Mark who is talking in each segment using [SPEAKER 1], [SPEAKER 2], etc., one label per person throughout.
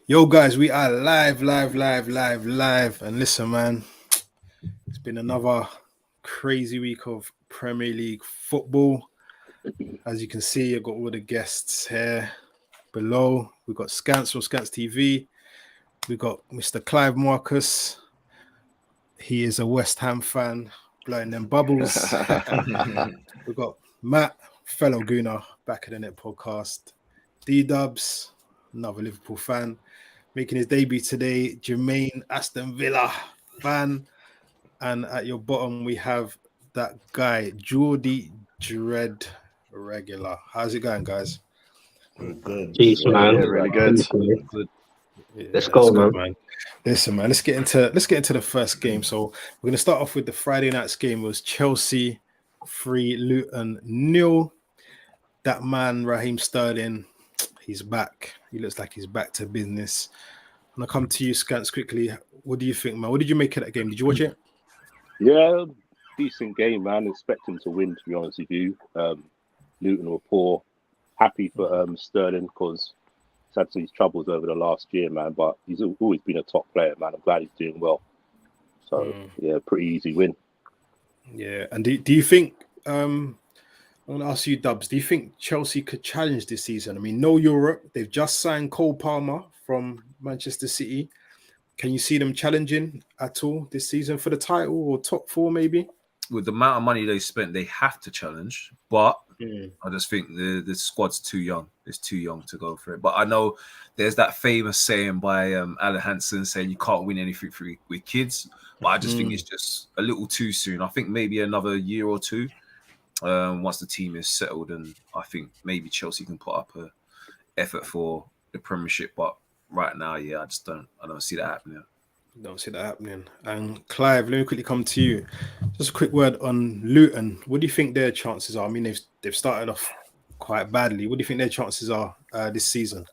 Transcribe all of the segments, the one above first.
[SPEAKER 1] Yo, guys, we are live. And listen, man, it's been another crazy week of Premier League football. As you can see, I've got all the guests here below. We've got Scants from Scants TV. We've got Mr. Clive Marcus. He is a West Ham fan, blowing them bubbles. We've got Matt, fellow Gooner, back at the Net podcast. D-Dubs, another Liverpool fan. Making his debut today, Jermaine, Aston Villa fan. And at your bottom, we have that guy, Geordie Dread Regular. How's it going, guys?
[SPEAKER 2] Good.
[SPEAKER 3] Jeez, man.
[SPEAKER 2] Yeah, really good.
[SPEAKER 3] Good.
[SPEAKER 1] Yeah,
[SPEAKER 3] Let's go,
[SPEAKER 1] man. Listen, man. Let's get into the first game. So we're gonna start off with the Friday night's game. It was Chelsea 3, Luton 0. That man, Raheem Sterling, he's back. He looks like he's back to business. I'm gonna come to you, Scants, quickly. What do you think, man? What did you make of that game? Did you watch it?
[SPEAKER 2] Yeah, decent game, man. Expecting to win, to be honest with you. Luton were poor. Happy for Sterling because he's had some troubles over the last year, man. But he's always been a top player, man. I'm glad he's doing well. So, yeah, pretty easy win.
[SPEAKER 1] Yeah, and do you think? I'm going to ask you, Dubs. Do you think Chelsea could challenge this season? I mean, no Europe. They've just signed Cole Palmer from Manchester City. Can you see them challenging at all this season for the title or top 4, maybe?
[SPEAKER 4] With the amount of money they spent, they have to challenge. But I just think the squad's too young. It's too young to go for it. But I know there's that famous saying by Alan Hansen saying you can't win anything with kids. But I just think it's just a little too soon. I think maybe another year or two once the team is settled, and I think maybe Chelsea can put up a effort for the Premiership. But right now, yeah, I don't see that happening.
[SPEAKER 1] Don't see that happening. And Clive, let me quickly come to you. Just a quick word on Luton. What do you think their chances are? I mean, they've started off quite badly. What do you think their chances are this season?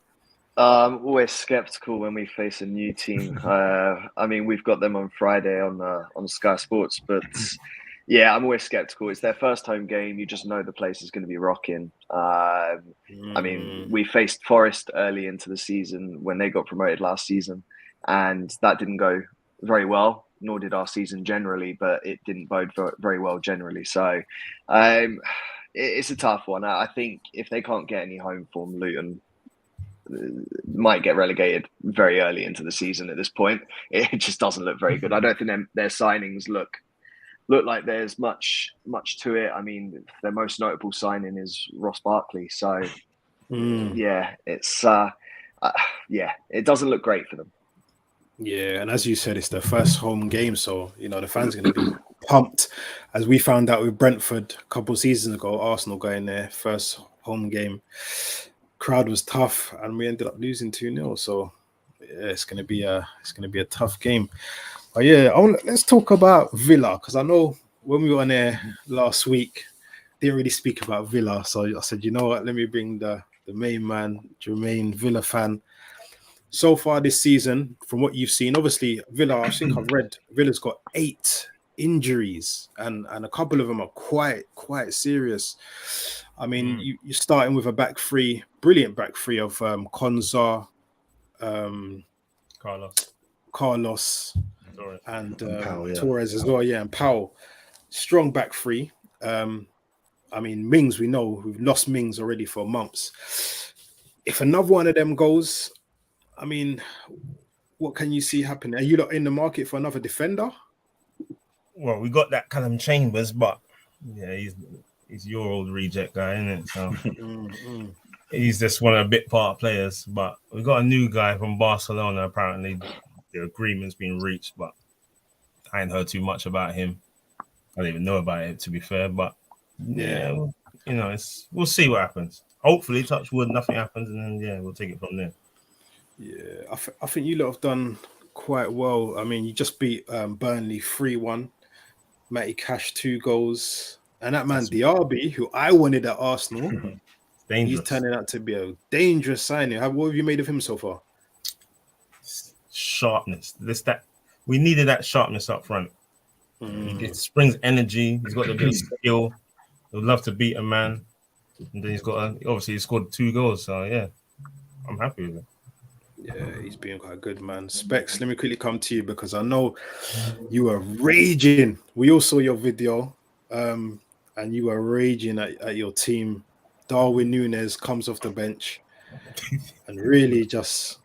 [SPEAKER 5] I'm always skeptical when we face a new team. I mean, we've got them on Friday on Sky Sports, but yeah, I'm always skeptical. It's their first home game. You just know the place is going to be rocking. I mean, we faced Forest early into the season when they got promoted last season, and that didn't go very well, nor did our season generally, but it didn't bode very well generally. So it's a tough one. I think if they can't get any home form, Luton might get relegated very early into the season at this point. It just doesn't look very good. I don't think their signings look like there's much to it. I mean, their most notable signing is Ross Barkley. So yeah, it's it doesn't look great for them.
[SPEAKER 1] Yeah, and as you said, it's their first home game, so you know the fans are going to be pumped. As we found out with Brentford a couple of seasons ago, Arsenal going there first home game, crowd was tough, and we ended up losing 2-0. So yeah, it's going to be a tough game. But yeah, let's talk about Villa, because I know when we were on there last week, didn't really speak about Villa. So I said, you know what, let me bring the main man, Jermaine, Villa fan. So far this season, from what you've seen, obviously Villa, I think I've read Villa's got 8 injuries, and a couple of them are quite serious. I mean, you're starting with a back three, brilliant back three of Konza, Carlos, and Powell, Torres as well, and Powell. Strong back three. I mean, Mings, we know we've lost Mings already for months. If another one of them goes, I mean, what can you see happening? Are you not in the market for another defender?
[SPEAKER 6] Well, we got that Callum Chambers, but yeah, he's your old reject guy, isn't it? So he's just one of the bit part players. But we got a new guy from Barcelona. Apparently, the agreement's been reached, but I ain't heard too much about him. I don't even know about it, to be fair. But yeah, you know, we'll see what happens. Hopefully, touch wood, nothing happens, and then we'll take it from there.
[SPEAKER 1] Yeah, I think you lot have done quite well. I mean, you just beat Burnley 3-1. Matty Cash 2 goals, and that man Diaby, who I wanted at Arsenal, he's turning out to be a dangerous signing. What have you made of him so far?
[SPEAKER 6] Sharpness. We needed that sharpness up front. He springs energy. He's got a bit of skill. He'd love to beat a man. And then obviously he scored 2 goals. So yeah, I'm happy with it.
[SPEAKER 1] Yeah, he's been quite good, man. Specs, let me quickly come to you because I know you were raging. We all saw your video, and you were raging at your team. Darwin Nunez comes off the bench and really just,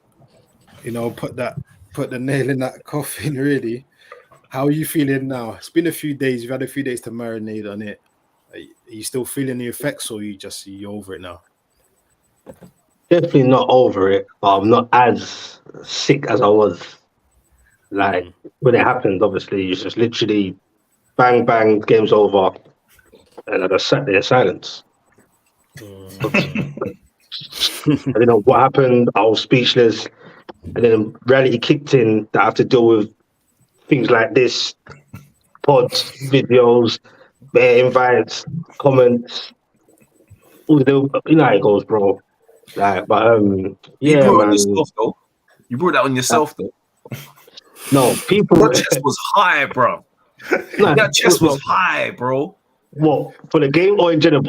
[SPEAKER 1] put the nail in that coffin, really. How are you feeling now? It's been a few days. You've had a few days to marinate on it. Are you still feeling the effects, or you're over it now?
[SPEAKER 3] Definitely not over it, but I'm not as sick as I was. Like when it happened, obviously, it's just literally bang, bang, game's over, and I just sat there in silence. I didn't know what happened. I was speechless, and then reality kicked in that I have to deal with things like this: pods, videos, bare invites, comments. You know how it goes, bro. Like, but
[SPEAKER 4] You
[SPEAKER 3] yeah,
[SPEAKER 4] brought it on
[SPEAKER 3] man.
[SPEAKER 4] yourself, though. You brought that on yourself, though.
[SPEAKER 3] No, people.
[SPEAKER 4] Your chest was high, bro.
[SPEAKER 3] Nah,
[SPEAKER 4] That chest was high, bro.
[SPEAKER 3] What, for the game or in general?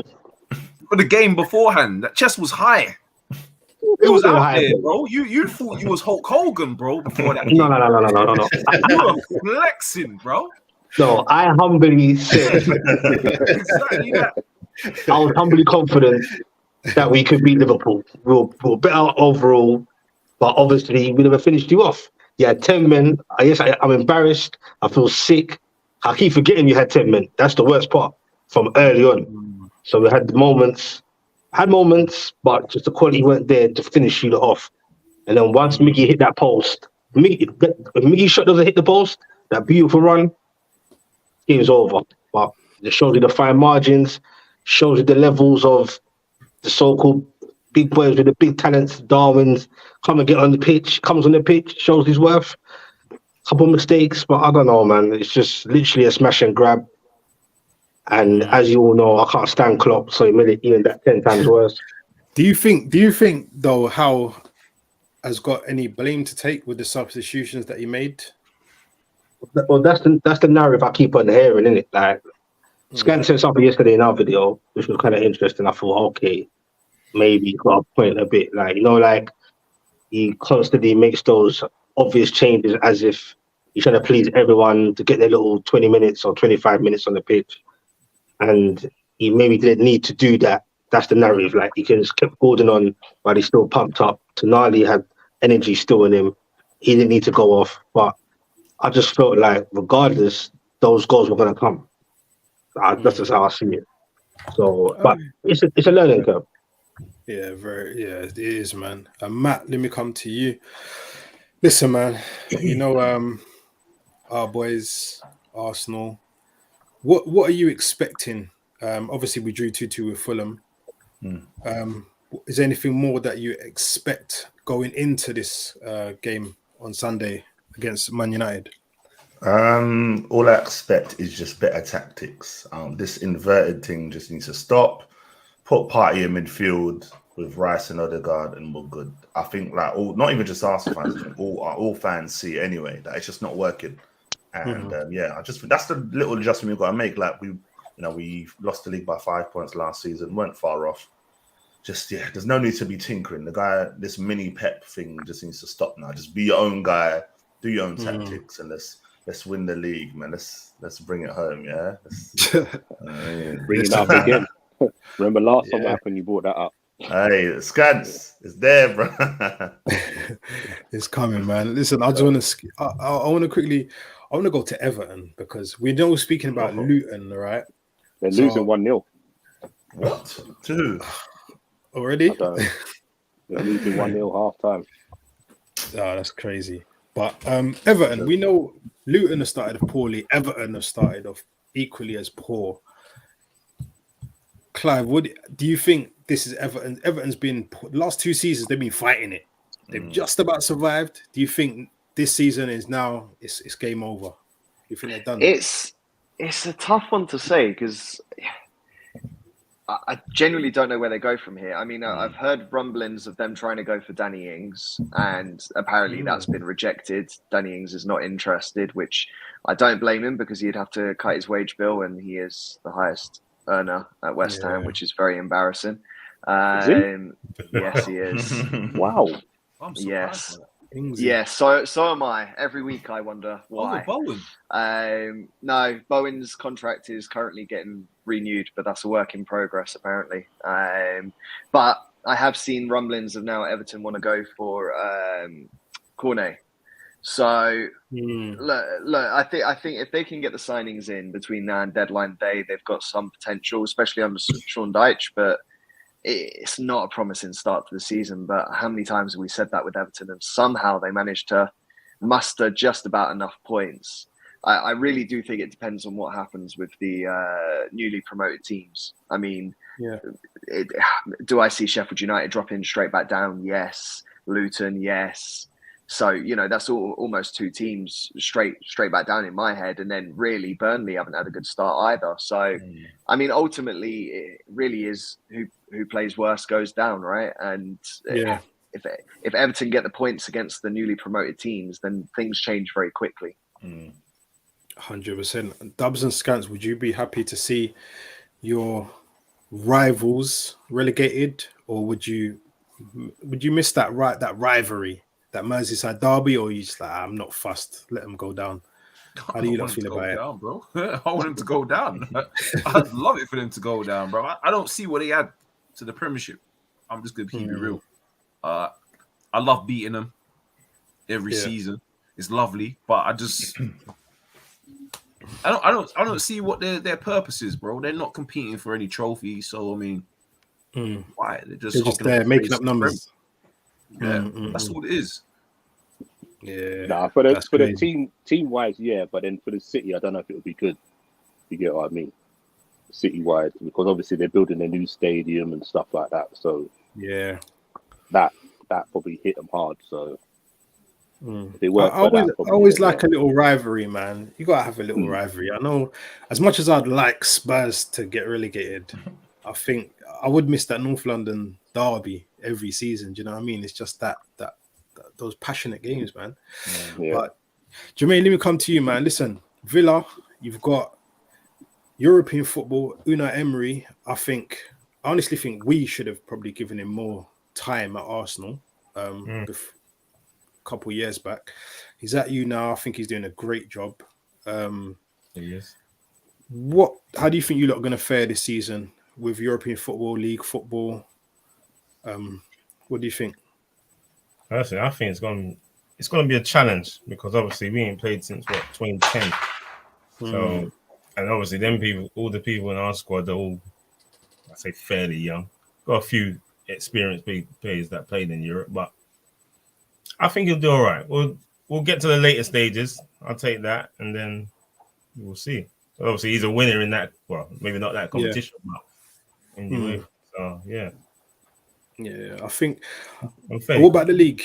[SPEAKER 4] For the game beforehand, that chest was high. It was out there, bro. You thought you was Hulk Hogan, bro, before that game.
[SPEAKER 3] No.
[SPEAKER 4] You were flexing, bro.
[SPEAKER 3] No, I humbly said
[SPEAKER 4] Exactly that.
[SPEAKER 3] I was humbly confident that we could beat Liverpool. We were better overall, but obviously we never finished you off. You had 10 men. I'm embarrassed. I feel sick. I keep forgetting you had 10 men. That's the worst part from early on. So we had moments, but just the quality weren't there to finish you off. And then once Mickey hit that post, Mickey's shot doesn't hit the post, that beautiful run, game's over. But it shows you the fine margins, shows you the levels of the so-called big boys with the big talents. Darwin's comes on the pitch, shows his worth. Couple mistakes, but I don't know, man. It's just literally a smash and grab. And as you all know, I can't stand Klopp, so he made it even that 10 times worse.
[SPEAKER 1] Do you think though Howe has got any blame to take with the substitutions that he made?
[SPEAKER 3] Well, that's the narrative I keep on hearing, isn't it? Like, Scant said something yesterday in our video, which was kind of interesting. I thought, okay, maybe he got a point a bit. Like, like he constantly makes those obvious changes as if he's trying to please everyone to get their little 20 minutes or 25 minutes on the pitch. And he maybe didn't need to do that. That's the narrative. Like, he just kept Gordon on, but he's still pumped up. Tonali had energy still in him. He didn't need to go off. But I just felt like, regardless, those goals were going to come. That's just how I see it. So, but it's a learning curve.
[SPEAKER 1] Yeah, it is, man. Matt, let me come to you. Listen, man, our boys, Arsenal, what are you expecting? Obviously, we drew 2-2 with Fulham. Is there anything more that you expect going into this game on Sunday against Man United?
[SPEAKER 7] All I expect is just better tactics. This inverted thing just needs to stop. Put Partey in midfield with Rice and Odegaard, and we're good. I think not even just Arsenal fans, all fans see it anyway. That it's just not working. And I just think that's the little adjustment we've got to make. Like we lost the league by 5 points last season, weren't far off. There's no need to be tinkering. This mini Pep thing just needs to stop now. Just be your own guy, do your own tactics, and let's win the league, man. Let's bring it home, yeah.
[SPEAKER 2] Bring it up again. Remember last time what happened? You brought that up.
[SPEAKER 7] Hey, Scants, it's there, bro.
[SPEAKER 1] It's coming, man. Listen, I just want to. I want to quickly. I want to go to Everton because we know we're speaking about Luton, right?
[SPEAKER 2] They're losing 1-0.
[SPEAKER 7] What? 2
[SPEAKER 1] already?
[SPEAKER 2] They're losing 1-0 half time.
[SPEAKER 1] Oh, that's crazy. But Everton, we know Luton have started off poorly. Everton have started off equally as poor. Clive, what do you think this is Everton? Everton's been the last 2 seasons, they've been fighting it. They've just about survived. Do you think this season is now it's game over? You think they're done?
[SPEAKER 5] It's a tough one to say because I genuinely don't know where they go from here. I mean, I've heard rumblings of them trying to go for Danny Ings, and apparently that's been rejected. Danny Ings is not interested, which I don't blame him because he'd have to cut his wage bill, and he is the highest earner at West Ham, which is very embarrassing.
[SPEAKER 2] Is he?
[SPEAKER 5] Yes, he is.
[SPEAKER 2] Wow.
[SPEAKER 4] I'm surprised.
[SPEAKER 5] Yes.
[SPEAKER 1] Ings.
[SPEAKER 5] Yeah, so am I. Every week I wonder why.
[SPEAKER 4] Bowen.
[SPEAKER 5] No, Bowen's contract is currently getting renewed, but that's a work in progress apparently. But I have seen rumblings of now Everton want to go for Cornet. So look, I think if they can get the signings in between now and deadline day, they've got some potential, especially under Sean Dyche. But it's not a promising start to the season. But how many times have we said that with Everton, and somehow they managed to muster just about enough points? I really do think it depends on what happens with the newly promoted teams. I mean, do I see Sheffield United dropping straight back down? Yes. Luton, yes. So, that's almost two teams straight back down in my head. And then really Burnley haven't had a good start either. So, I mean, ultimately, it really is who plays worse goes down, right? And if Everton get the points against the newly promoted teams, then things change very quickly.
[SPEAKER 1] 100%. Dubs and Scants, would you be happy to see your rivals relegated, or would you miss that rivalry, that Merseyside derby, or you just like, I'm not fussed, let them go down? How do you not feel about it,
[SPEAKER 4] down, bro? I want them to go down. I'd love it for them to go down, bro. I don't see what they add to the Premiership. I'm just gonna keep it real. I love beating them every season. It's lovely, but I don't see what their purpose is, bro. They're not competing for any trophies, so I mean, why? They're just
[SPEAKER 1] there making up numbers.
[SPEAKER 4] That's all it is.
[SPEAKER 1] Yeah.
[SPEAKER 2] Nah, for the team wise, yeah, but then for the City, I don't know if it would be good. You get what I mean? City wise, because obviously they're building a new stadium and stuff like that. So
[SPEAKER 1] yeah,
[SPEAKER 2] that probably hit them hard. So.
[SPEAKER 1] I always like a little rivalry, man. You gotta have a little rivalry. I know, as much as I'd like Spurs to get relegated, I think I would miss that North London derby every season. Do you know what I mean? It's just that those passionate games, man. But Jermaine, let me come to you, man. Listen, Villa, you've got European football. Unai Emery, I honestly think we should have probably given him more time at Arsenal. Couple years back. He's at you now. I think he's doing a great job.
[SPEAKER 6] He is.
[SPEAKER 1] How do you think you lot are going to fare this season with European football, league football? What do you think?
[SPEAKER 6] Personally, I think it's going to be a challenge, because obviously we ain't played since 2010. So, and obviously all the people in our squad, they're all, I say, fairly young. Got a few experienced big players that played in Europe, but I think he'll do all right. We'll get to the later stages. I'll take that, and then we'll see. So obviously, he's a winner in that. Well, maybe not that competition, but in the way. So yeah. I think. What about the league?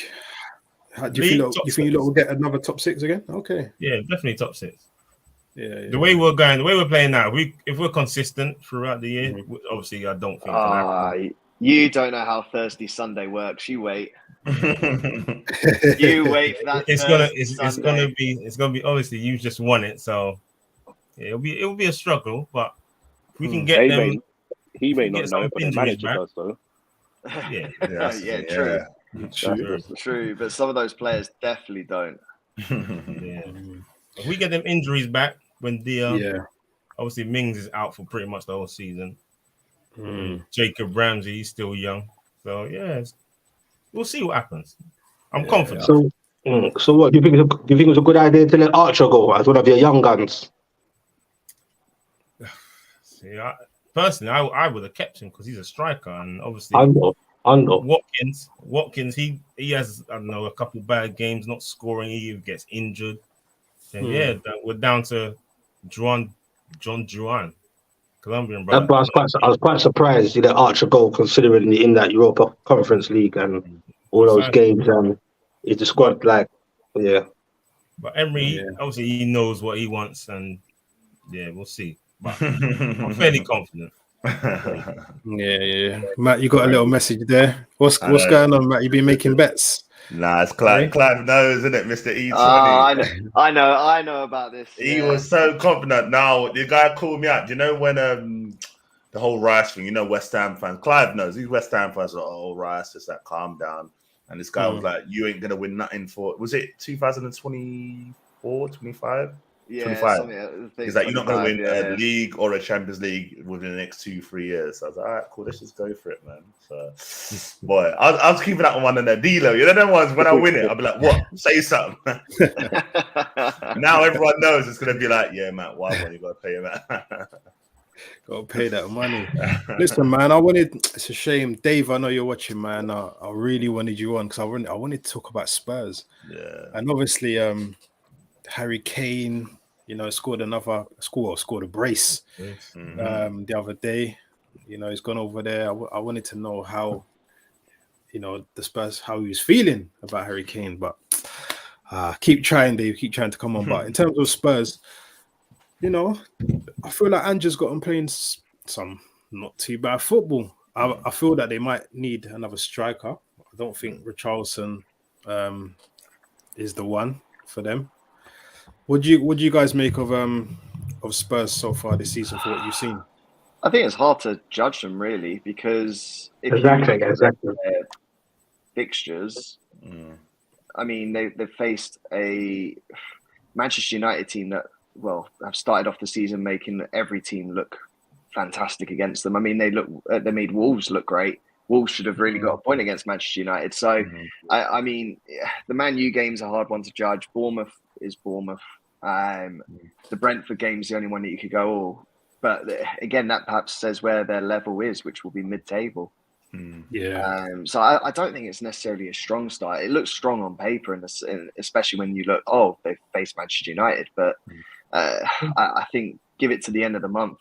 [SPEAKER 6] Do you think you lot will get another top six again? Okay. Yeah, definitely top six.
[SPEAKER 1] Yeah.
[SPEAKER 6] The way we're playing now, if we're consistent throughout the year, obviously I don't think.
[SPEAKER 5] You don't know how Thursday Sunday works. You wait. You wait for that.
[SPEAKER 6] It's gonna be obviously you just won it, so it'll be a struggle, but we can get them.
[SPEAKER 2] He may not know, but the manager does though.
[SPEAKER 5] True, but some of those players definitely don't.
[SPEAKER 6] If we get them injuries back when obviously Mings is out for pretty much the whole season. Jacob Ramsey, he's still young, so we'll see what happens. I'm confident.
[SPEAKER 3] So what do you think? Do you think it was a good idea to let Archer go as one of your young guns?
[SPEAKER 6] See, personally, I would have kept him because he's a striker, and obviously,
[SPEAKER 3] I know.
[SPEAKER 6] Watkins, he has a couple bad games, not scoring. He gets injured. And we're down to John Juan. Colombian brother.
[SPEAKER 3] I was quite surprised you let Archer go, considering in that Europa Conference League and all those games, and it's the squad But
[SPEAKER 6] Emery, obviously, he knows what he wants, and we'll see. But I'm fairly confident.
[SPEAKER 1] Matt, you got a little message there. What's going on, Matt? You been making bets?
[SPEAKER 7] Nah, it's Clive knows, isn't it, Mr. E20?
[SPEAKER 5] I know about this.
[SPEAKER 7] He was so confident. Now the guy called me out. Do you know when the whole Rice thing. You know, West Ham fans. Clive knows. These West Ham fans are, oh, Rice, just like, calm down. And this guy was like, you ain't going to win nothing for, was it 2024, 25?
[SPEAKER 5] Yeah,
[SPEAKER 7] 25. He's like, you're not going to win a league or a Champions League within the next 2-3 years. So I was like, all right, cool, let's just go for it, man. So, boy, I was keeping that one on the D-Lo. You know, them ones, when I win it, I'll be like, what? Say something. Now everyone knows it's going to be like, yeah, man, why you got to pay him out?
[SPEAKER 1] Got to pay that money. Listen, man, it's a shame. Dave, I know you're watching, man. I really wanted you on because I wanted to talk about Spurs.
[SPEAKER 7] Yeah.
[SPEAKER 1] And obviously, Harry Kane, you know, scored a brace the other day. You know, he's gone over there. I wanted to know how, you know, the Spurs, how he was feeling about Harry Kane. But keep trying, Dave. Keep trying to come on. But in terms of Spurs, you know, I feel like Andrew's got him playing some not too bad football. I feel that they might need another striker. I don't think Richarlison is the one for them. What do you guys make of Spurs so far this season for what you've seen?
[SPEAKER 5] I think it's hard to judge them really because if
[SPEAKER 3] Exactly.
[SPEAKER 5] their fixtures, I mean they've faced a Manchester United team that have started off the season making every team look fantastic against them. I mean they made Wolves look great. Wolves should have really got a point against Manchester United. So I mean the Man U game's a hard one to judge. Bournemouth is Bournemouth. The Brentford game's the only one that you could go, oh. But again, that perhaps says where their level is, which will be mid-table.
[SPEAKER 1] Yeah.
[SPEAKER 5] So I don't think it's necessarily a strong start. It looks strong on paper, and especially when you look, they've faced Manchester United. But I think give it to the end of the month,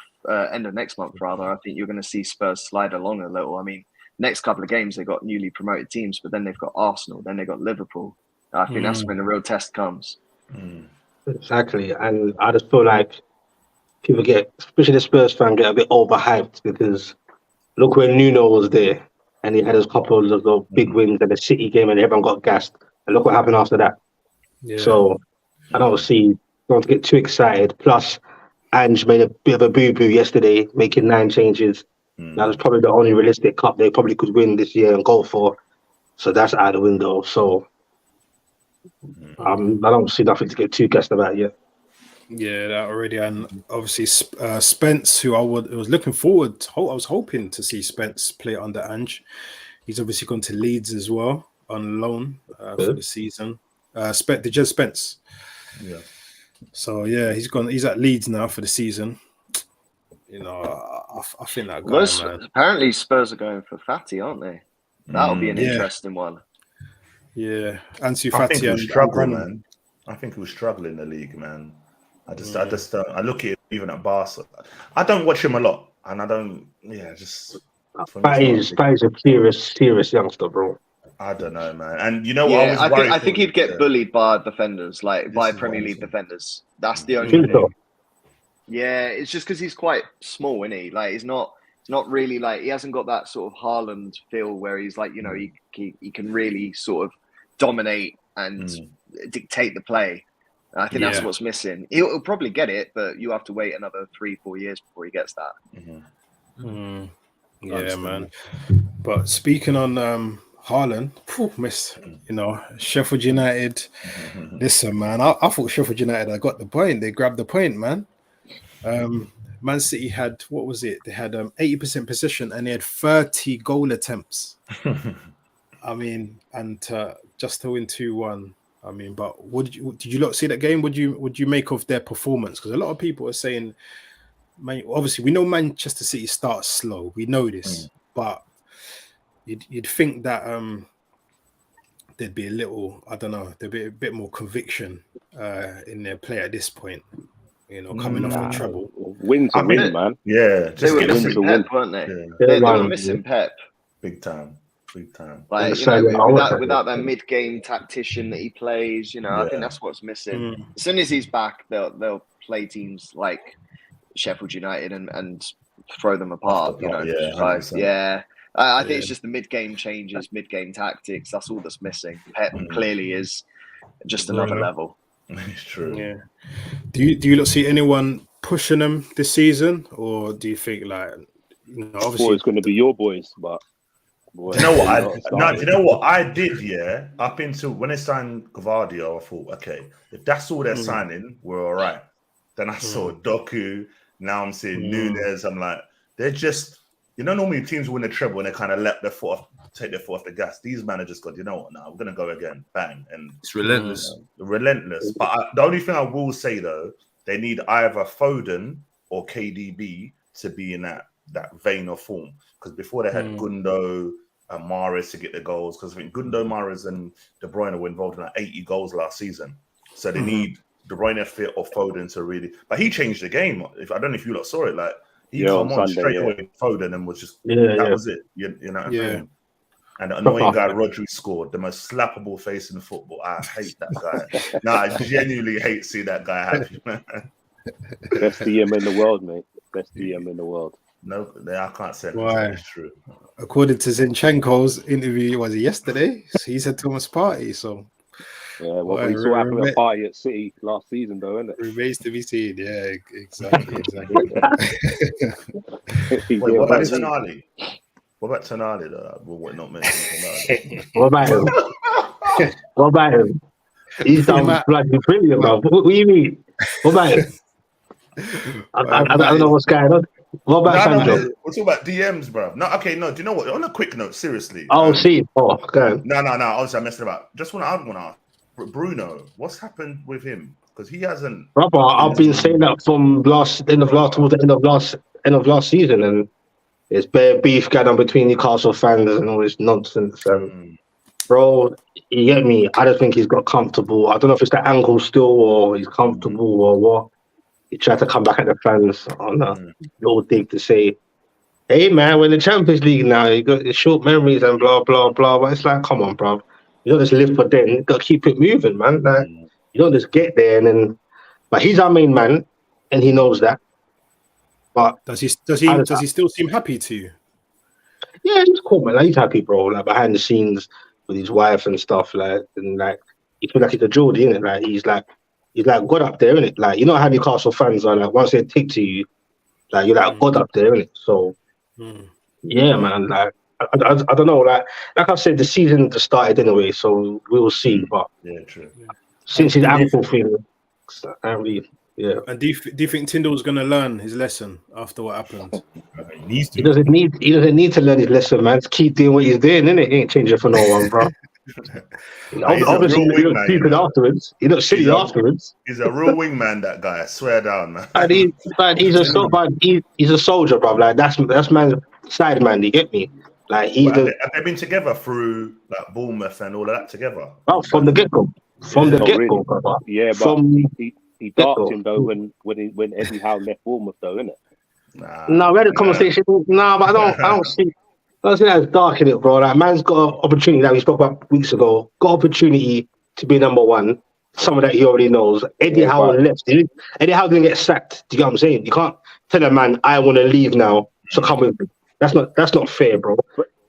[SPEAKER 5] end of next month rather. I think you're going to see Spurs slide along a little. I mean, next couple of games they've got newly promoted teams, but then they've got Arsenal, then they've got Liverpool. I think that's when the real test comes.
[SPEAKER 3] Exactly, and I just feel like people especially the Spurs fan, get a bit overhyped because look when Nuno was there and he had a couple of those big wins at the City game and everyone got gassed. And look what happened after that. Yeah. So I don't get too excited. Plus, Ange made a bit of a boo-boo yesterday, making 9 changes. That was probably the only realistic cup they probably could win this year and go for. So that's out of the window. So I don't see nothing to get too gassed about yet.
[SPEAKER 1] Yeah, that already, and obviously Spence, who I was looking forward. I was hoping to see Spence play under Ange. He's obviously gone to Leeds as well on loan for the season. Spence. Yeah. So yeah, he's at Leeds now for the season. You know, I think that guy, man.
[SPEAKER 5] Apparently, Spurs are going for Fati, aren't they? That'll be an interesting one.
[SPEAKER 1] Yeah, Ansu Fati
[SPEAKER 7] and struggle, man. I think he was struggling in the league, man. I look at it even at Barca. I don't watch him a lot, and I don't. Yeah, just.
[SPEAKER 3] That is a serious youngster, bro.
[SPEAKER 7] I don't know, man. And you know what?
[SPEAKER 5] Yeah, I think he'd get bullied by defenders, by Premier League defenders. That's the only thing. Yeah, it's just because he's quite small, isn't he? Like he's not really like he hasn't got that sort of Haaland feel where he's like, you know, he can really sort of dominate and dictate the play. I think that's what's missing. He'll probably get it, but you have to wait another 3-4 years before he gets that.
[SPEAKER 1] Yeah, man. But speaking on Haaland, you know, Sheffield United. Listen, man, I thought Sheffield United had got the point. They grabbed the point, man. Man City had, what was it? They had 80% possession and they had 30 goal attempts. I mean, and just to win 2-1. I mean, but did you not see that game? Would you make of their performance? Because a lot of people are saying, obviously we know Manchester City starts slow. We know this, but you'd think that there'd be a little, I don't know, there'd be a bit more conviction in their play at this point. You know, coming off the treble.
[SPEAKER 2] Wins a win, man.
[SPEAKER 7] Yeah,
[SPEAKER 5] they were missing Pep, weren't they? Yeah. They were missing Pep.
[SPEAKER 7] Big time.
[SPEAKER 5] Like, you know, without that mid-game tactician that he plays, you know, I think that's what's missing. As soon as he's back, they'll play teams like Sheffield United and throw them apart. You know, I think it's just the mid-game changes, mid-game tactics. That's all that's missing. Pep clearly is just another level.
[SPEAKER 7] It's true.
[SPEAKER 1] Yeah. Do you not see anyone pushing them this season, or do you think like You know,
[SPEAKER 2] Boy,
[SPEAKER 1] obviously,
[SPEAKER 2] it's going to be your boys, but boy,
[SPEAKER 7] Do you know what?
[SPEAKER 2] started.
[SPEAKER 7] Do you know what I did? Yeah, up until when they signed Gvardio, I thought, okay, if that's all they're signing, we're all right. Then I saw Doku. Now I'm seeing Nunez. I'm like, they're just, normally teams win a treble and they kind of let their foot off, take their foot off the gas. These managers got, you know what? Now we're gonna go again, bang, and
[SPEAKER 4] It's relentless.
[SPEAKER 7] relentless. But the only thing I will say though, they need either Foden or KDB to be in that vein of form. Because before they had Gundo and Mahrez to get the goals. Because I think Gundo, Mahrez, and De Bruyne were involved in like 80 goals last season. So they need De Bruyne fit or Foden to really. But he changed the game. I don't know if you lot saw it. Like he come on Sunday, straight away, Foden, and was just that was it. You know what I mean? And the annoying guy Rodri scored, the most slappable face in football. I hate that guy. I genuinely hate seeing that guy happy.
[SPEAKER 2] Best DM in the world, mate. Best DM in the world.
[SPEAKER 7] No, I can't say
[SPEAKER 1] Why?
[SPEAKER 7] it's true.
[SPEAKER 1] According to Zinchenko's interview, was it yesterday? He said Thomas Partey. So
[SPEAKER 2] yeah, well, we saw happen at Partey at City last season, though, isn't it?
[SPEAKER 1] Remains to be seen. Yeah, exactly.
[SPEAKER 7] Wait, what about Tonali? What about Tonali, though? We're not mentioning Tonali.
[SPEAKER 3] What about him? He's done bloody brilliant, bro. What do you mean? What about him? I don't know what's going on. What about Sandro?
[SPEAKER 7] We're talking about DMs, bro. No, okay, no. Do you know what? On a quick note, seriously.
[SPEAKER 3] Okay.
[SPEAKER 7] No. Obviously, I messed it up. Just I want to ask Bruno, what's happened with him? Because he hasn't.
[SPEAKER 3] Brother, I've been saying that from towards the end of last season, and there's bare beef going on between Newcastle fans and all this nonsense. Bro, you get me? I don't think he's got comfortable. I don't know if it's the ankle still or he's comfortable or what. He tried to come back at the fans on a little dig to say, hey man, we're in the Champions League now. You got your short memories and blah, blah, blah. But it's like, come on, bro. You don't just live for then. You got to keep it moving, man. Like, you don't just get there and then. But he's our main man, and he knows that. But
[SPEAKER 1] does he still seem happy to you?
[SPEAKER 3] Yeah, he's cool, man. Like, he's happy, bro. Like behind the scenes with his wife and stuff, like, and like he feels like he's a Geordie, innit? Like he's like God up there, innit? Like, you know how Newcastle fans are, like once they take to you, like you're like God up there, innit? So yeah, man. Like I don't know, like I said, the season just started anyway, so we will see. But
[SPEAKER 7] yeah, true.
[SPEAKER 3] Since his ankle thing, yeah.
[SPEAKER 1] And do you think Tyndall's going to learn his lesson after what happened?
[SPEAKER 6] He needs to.
[SPEAKER 3] He doesn't need to learn his lesson, man. Just keep doing what he's doing, innit? He ain't changing for no one, bro. Obviously, he looks stupid afterwards. He looks silly afterwards.
[SPEAKER 7] He's a real wingman, that guy. I swear down, man.
[SPEAKER 3] And he's a soldier, bro. Like that's man's side man. You get me? Like
[SPEAKER 7] have they been together through like Bournemouth and all of that together?
[SPEAKER 3] Oh, from the get go, brother.
[SPEAKER 2] Yeah, but he darked him though when Eddie Howe left Bournemouth though, innit?
[SPEAKER 3] No, we had a conversation. No, but I don't see that as dark in it, bro. Like man's got an opportunity that we spoke about weeks ago. Got opportunity to be number one. Some of that he already knows. Eddie Howe left. Eddie Howe didn't get sacked. Do you get what I'm saying? You can't tell a man I want to leave now, so come with me. That's not fair, bro.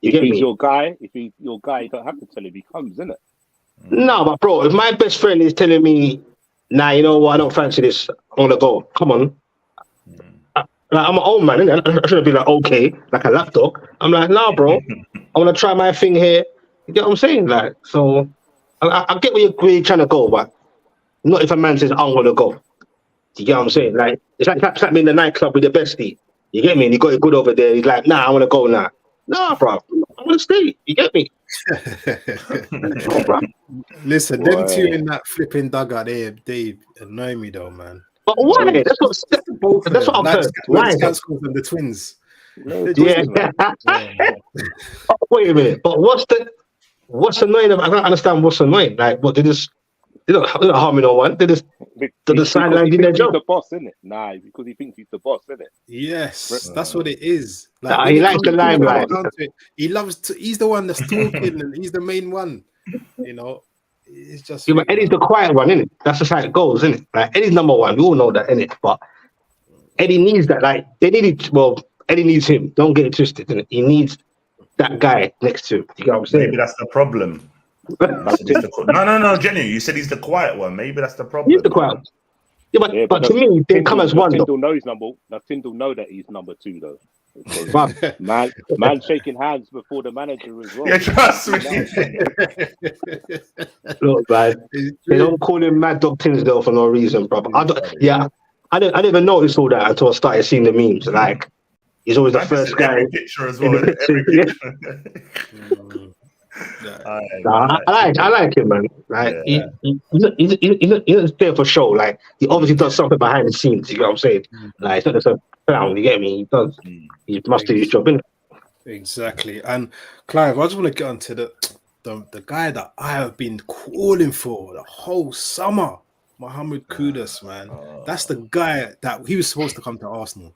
[SPEAKER 2] If he's your guy, you don't have to tell him he comes, innit?
[SPEAKER 3] No, but bro, if my best friend is telling me, nah, you know what, I don't fancy this, I want to go. Come on. I'm an old man, innit? I shouldn't be like, okay, like a lapdog. I'm like, nah, bro, I want to try my thing here. You get what I'm saying? Like, so I get where you're trying to go, but not if a man says, I'm going to go. You get what I'm saying? Like, it's like me in the nightclub with the bestie. You get me? And you got it good over there. He's like, nah, I want to go now. Nah, bro, I want to stay. You get me?
[SPEAKER 1] Listen, them two in that flipping dugout, they annoy me though, man.
[SPEAKER 3] But why? That's what I've heard. Why?
[SPEAKER 1] From the twins.
[SPEAKER 3] Yeah. Oh, wait a minute. But what's annoying? I don't understand what's annoying. Like, what they don't harm no one. They just the sideline in their job.
[SPEAKER 2] He's the boss, isn't it? Nah, because he thinks he's the boss, isn't it?
[SPEAKER 1] Yes, that's what it is.
[SPEAKER 3] Like, he likes the limelight.
[SPEAKER 1] He loves. He's the one that's talking, and he's the main one. You know, it's just.
[SPEAKER 3] Yeah, but Eddie's the quiet one, isn't it? That's just how it goes, isn't it? Like Eddie's number one. We all know that, innit? But Eddie needs that. Like they needed. Well, Eddie needs him. Don't get it twisted, innit? He needs that guy next to him. You know what I'm saying?
[SPEAKER 7] Maybe that's the problem. No, Jenny, you said he's the quiet one. Maybe that's the problem.
[SPEAKER 3] He's the quiet one. Yeah, but to me, they come as one.
[SPEAKER 2] Tyndall knows Tyndall know that he's number two, though.
[SPEAKER 3] But
[SPEAKER 2] Man shaking hands before the manager as well.
[SPEAKER 7] Yeah, trust me.
[SPEAKER 3] look, man, they don't call him Mad Dog Tinsdale for no reason, bro. I didn't even notice all that until I started seeing the memes. Like, he's always the
[SPEAKER 7] Man, this is
[SPEAKER 3] first guy.
[SPEAKER 7] every picture as well.
[SPEAKER 3] in the
[SPEAKER 7] Every
[SPEAKER 3] picture.
[SPEAKER 7] picture.
[SPEAKER 3] I like him, man. Like,
[SPEAKER 7] Yeah.
[SPEAKER 3] he's not there for show. Like, he obviously does something behind the scenes. You know what I'm saying? Like, it's not just a clown. You get me? He does. He must do his job, innit?
[SPEAKER 1] Exactly. And Clive, I just want to get onto the guy that I have been calling for the whole summer, Mohamed Kudus, man. That's the guy that he was supposed to come to Arsenal.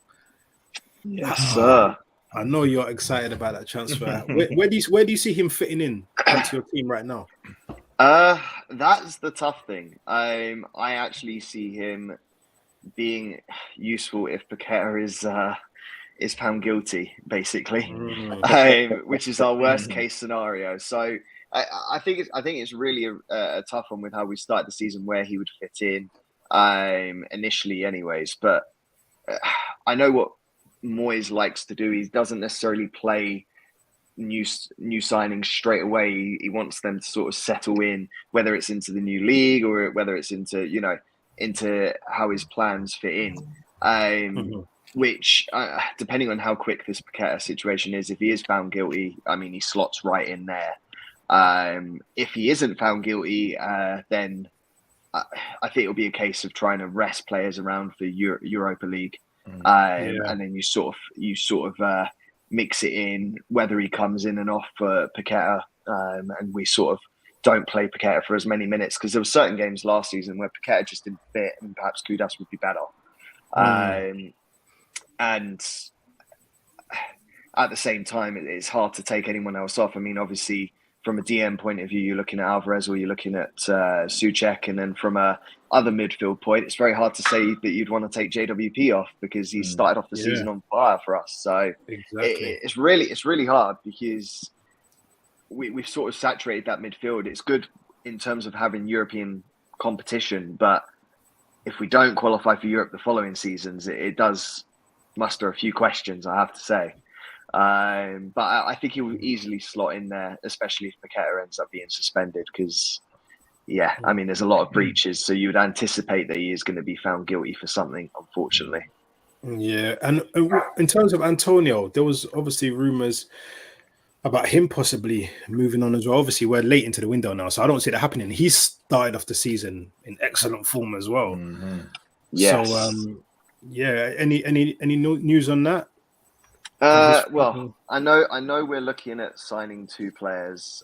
[SPEAKER 5] Yes, sir.
[SPEAKER 1] I know you're excited about that transfer. Where do you see him fitting in into your team right now?
[SPEAKER 5] That's the tough thing. I actually see him being useful if Paqueta is found guilty, basically, which is our worst case scenario. So I think it's really a tough one with how we start the season, where he would fit in initially, anyways. But I know what Moyes likes to do. He doesn't necessarily play new signings straight away. He wants them to sort of settle in, whether it's into the new league or whether it's into how his plans fit in. Which, depending on how quick this Paqueta situation is, if he is found guilty, I mean, he slots right in there. If he isn't found guilty, then I think it'll be a case of trying to rest players around for Europa League. And then you sort of mix it in, whether he comes in and off for Paqueta, and we sort of don't play Paqueta for as many minutes, because there were certain games last season where Paqueta just didn't fit, and perhaps Kudus would be better. And at the same time, it's hard to take anyone else off. I mean, obviously, from a DM point of view, you're looking at Alvarez or you're looking at Souček, and then from a other midfield point, it's very hard to say that you'd want to take JWP off, because he started off the season on fire for us. So it's really hard, because we've sort of saturated that midfield. It's good in terms of having European competition, but if we don't qualify for Europe the following seasons, it does muster a few questions, I have to say. But I think he will easily slot in there, especially if Paqueta ends up being suspended, because I mean, there's a lot of breaches, so you would anticipate that he is going to be found guilty for something, unfortunately.
[SPEAKER 1] Yeah, and in terms of Antonio, there was obviously rumours about him possibly moving on as well. Obviously, we're late into the window now, so I don't see that happening. He started off the season in excellent form as well.
[SPEAKER 5] Yes.
[SPEAKER 1] So, any news on that?
[SPEAKER 5] Well, I know we're looking at signing two players,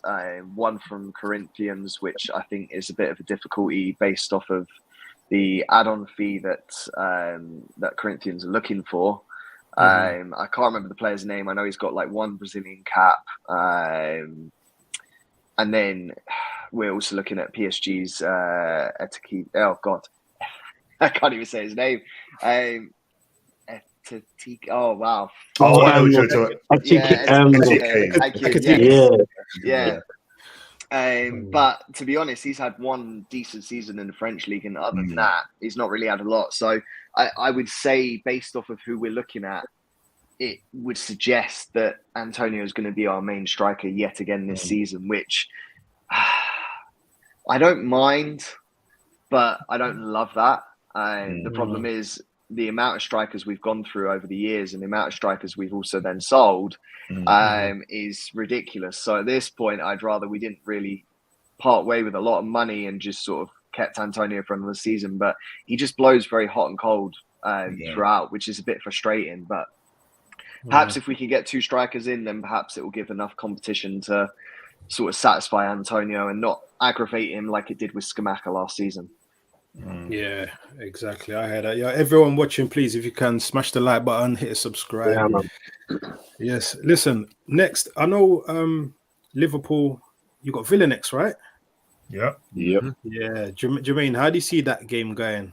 [SPEAKER 5] one from Corinthians, which I think is a bit of a difficulty based off of the add-on fee that Corinthians are looking for. I can't remember the player's name. I know he's got like one Brazilian cap, and then we're also looking at PSG's Etiki. Oh God, I can't even say his name. Oh wow! But to be honest, he's had one decent season in the French league, and other than that, he's not really had a lot. So I would say, based off of who we're looking at, it would suggest that Antonio is going to be our main striker yet again this season, which I don't mind, but I don't love that. The problem is the amount of strikers we've gone through over the years and the amount of strikers we've also then sold is ridiculous. So at this point, I'd rather we didn't really part way with a lot of money and just sort of kept Antonio for another season. But he just blows very hot and cold throughout, which is a bit frustrating. But perhaps if we can get two strikers in, then perhaps it will give enough competition to sort of satisfy Antonio and not aggravate him like it did with Scamacca last season.
[SPEAKER 1] Yeah, exactly. I heard that. Yeah, everyone watching, please, if you can, smash the like button, hit subscribe. Yes. Listen, next, I know Liverpool, you got Villa next, right?
[SPEAKER 6] Yep.
[SPEAKER 1] Yeah. Jermaine, how do you see that game going?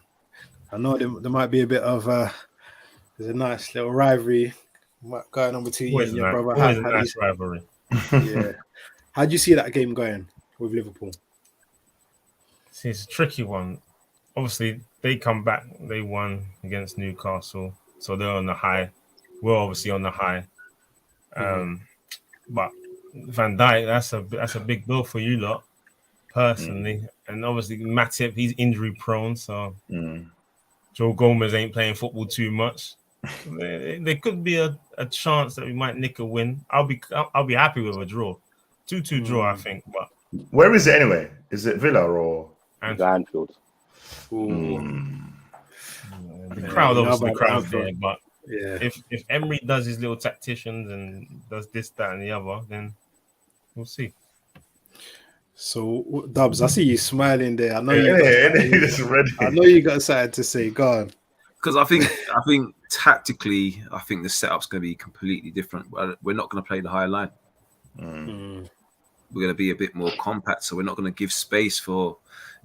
[SPEAKER 1] I know there might be a bit of there's a nice little rivalry going on between you and your brother.
[SPEAKER 6] Always a nice rivalry.
[SPEAKER 1] Yeah. How do you see that game going with Liverpool?
[SPEAKER 6] See, it's a tricky one. Obviously, they come back. They won against Newcastle, so they're on the high. we're obviously on the high. But Van Dijk, that's a big bill for you lot, personally. And obviously Matip, he's injury prone, so Joe Gomez ain't playing football too much. There could be a chance that we might nick a win. I'll be happy with a draw. 2-2 draw, I think. But
[SPEAKER 7] where is it anyway? Is it Villa or
[SPEAKER 2] Anfield?
[SPEAKER 6] The crowd, obviously, the crowd's there. But if Emery does his little tacticians and does this, that, and the other, then we'll see.
[SPEAKER 1] So, Dubs, I see you smiling there. I know
[SPEAKER 7] I
[SPEAKER 1] know you got something to say. Go on.
[SPEAKER 4] Because I think tactically, I think the setup's going to be completely different. We're not going to play the high line. We're going to be a bit more compact, so we're not going to give space for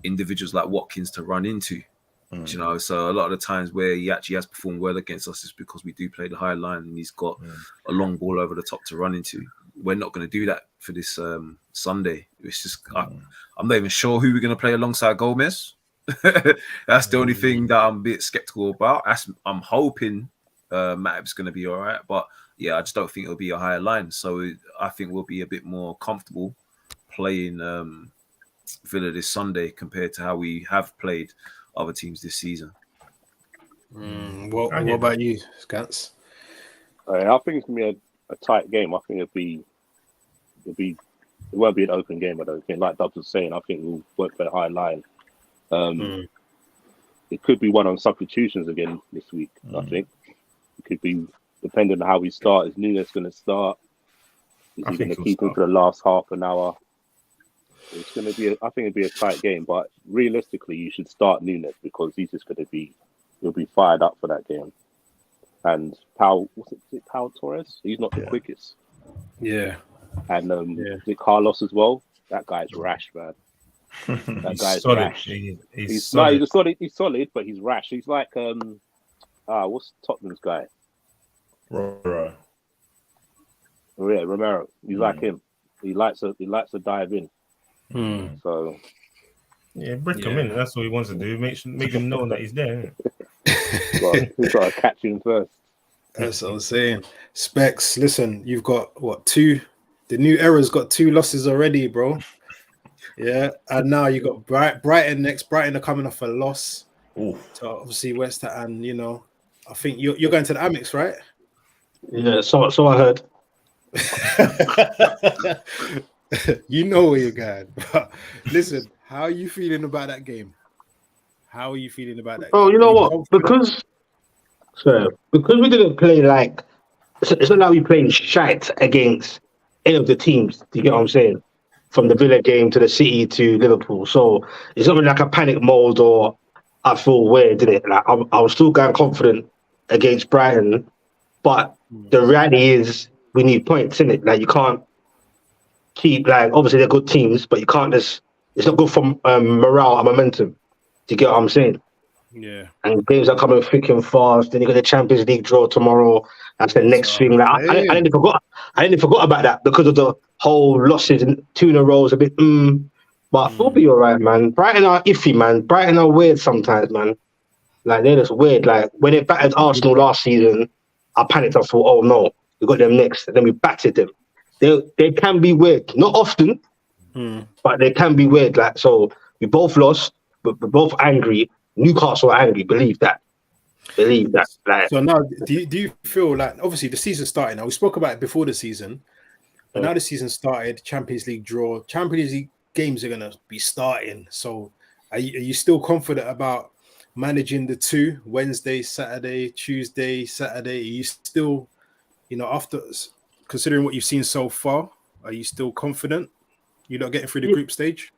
[SPEAKER 4] individuals like Watkins to run into. You know, so a lot of the times where he actually has performed well against us is because we do play the high line and he's got a long ball over the top to run into. We're not going to do that for this Sunday. It's just I'm not even sure who we're going to play alongside Gomez. That's the only thing that I'm a bit skeptical about. I'm hoping Matip's going to be all right, but yeah, I just don't think it'll be a higher line. So I think we'll be a bit more comfortable playing Villa this Sunday compared to how we have played other teams this season.
[SPEAKER 1] What about you, Scats?
[SPEAKER 2] I think it's gonna be a tight game. I think it won't be an open game. I don't think. Like Dubs was saying, I think we'll work for a high line. It could be one on substitutions again this week. I think it could be depending on how we start. Is Nunes going to start? Is he going to keep him for the last half an hour? It's going to be. I think it'll be a tight game, but realistically, you should start Nunes because he's just going to be. He'll be fired up for that game. And Pau Torres? He's not the quickest.
[SPEAKER 1] Yeah.
[SPEAKER 2] And is it Carlos as well? That guy's rash, man. That guy's
[SPEAKER 6] solid.
[SPEAKER 2] rash.
[SPEAKER 6] He's solid.
[SPEAKER 2] He's solid, but he's rash. He's like what's Tottenham's guy?
[SPEAKER 7] Romero.
[SPEAKER 2] Oh, yeah, Romero. He's like him. He likes to dive in. So
[SPEAKER 6] brick him in. That's what he wants to do. Make him know that he's there.
[SPEAKER 2] He's got to catch him first.
[SPEAKER 1] That's what I'm saying. Specs, listen, you've got what, 2? The new era's got 2 losses already, bro. Yeah, and now you got Brighton next. Brighton are coming off a loss. So obviously West Ham, you know, I think you're going to the Amex, right?
[SPEAKER 3] Yeah, so I heard.
[SPEAKER 1] You know where you're going. But listen, how are you feeling about that game? How are you feeling about that?
[SPEAKER 3] Oh, you know what? Because we didn't play like it's not like we played shite against any of the teams. Do you get what I'm saying? From the Villa game to the City to Liverpool. So it's not like a panic mode or I feel weird, didn't it? Like I was still going confident against Brighton, but the reality is we need points, innit? Like you can't keep like obviously they're good teams, but you can't just it's not good for morale and momentum. Do you get what I'm saying?
[SPEAKER 1] Yeah.
[SPEAKER 3] And games are coming thick and fast. Then you got the Champions League draw tomorrow. That's the next thing. Like I didn't forgot about that because of the whole losses and 2 in a row is a bit. But we'll be all right, man. Brighton are iffy, man. Brighton are weird sometimes, man. Like they're just weird. Like when they battered Arsenal last season, I panicked. I thought, oh no, we got them next, and then we battered them. They can be weird, not often, but they can be weird. Like so, we both lost, but we're both angry. Newcastle are angry. Believe that. Like,
[SPEAKER 1] so now, do you feel like obviously the season started now? We spoke about it before the season, but now the season started. Champions League draw. Champions League games are gonna be starting. So, are you still confident about managing the 2 Wednesday, Saturday, Tuesday, Saturday? Are you still, after considering what you've seen so far, are you still confident? You're not getting through the group stage?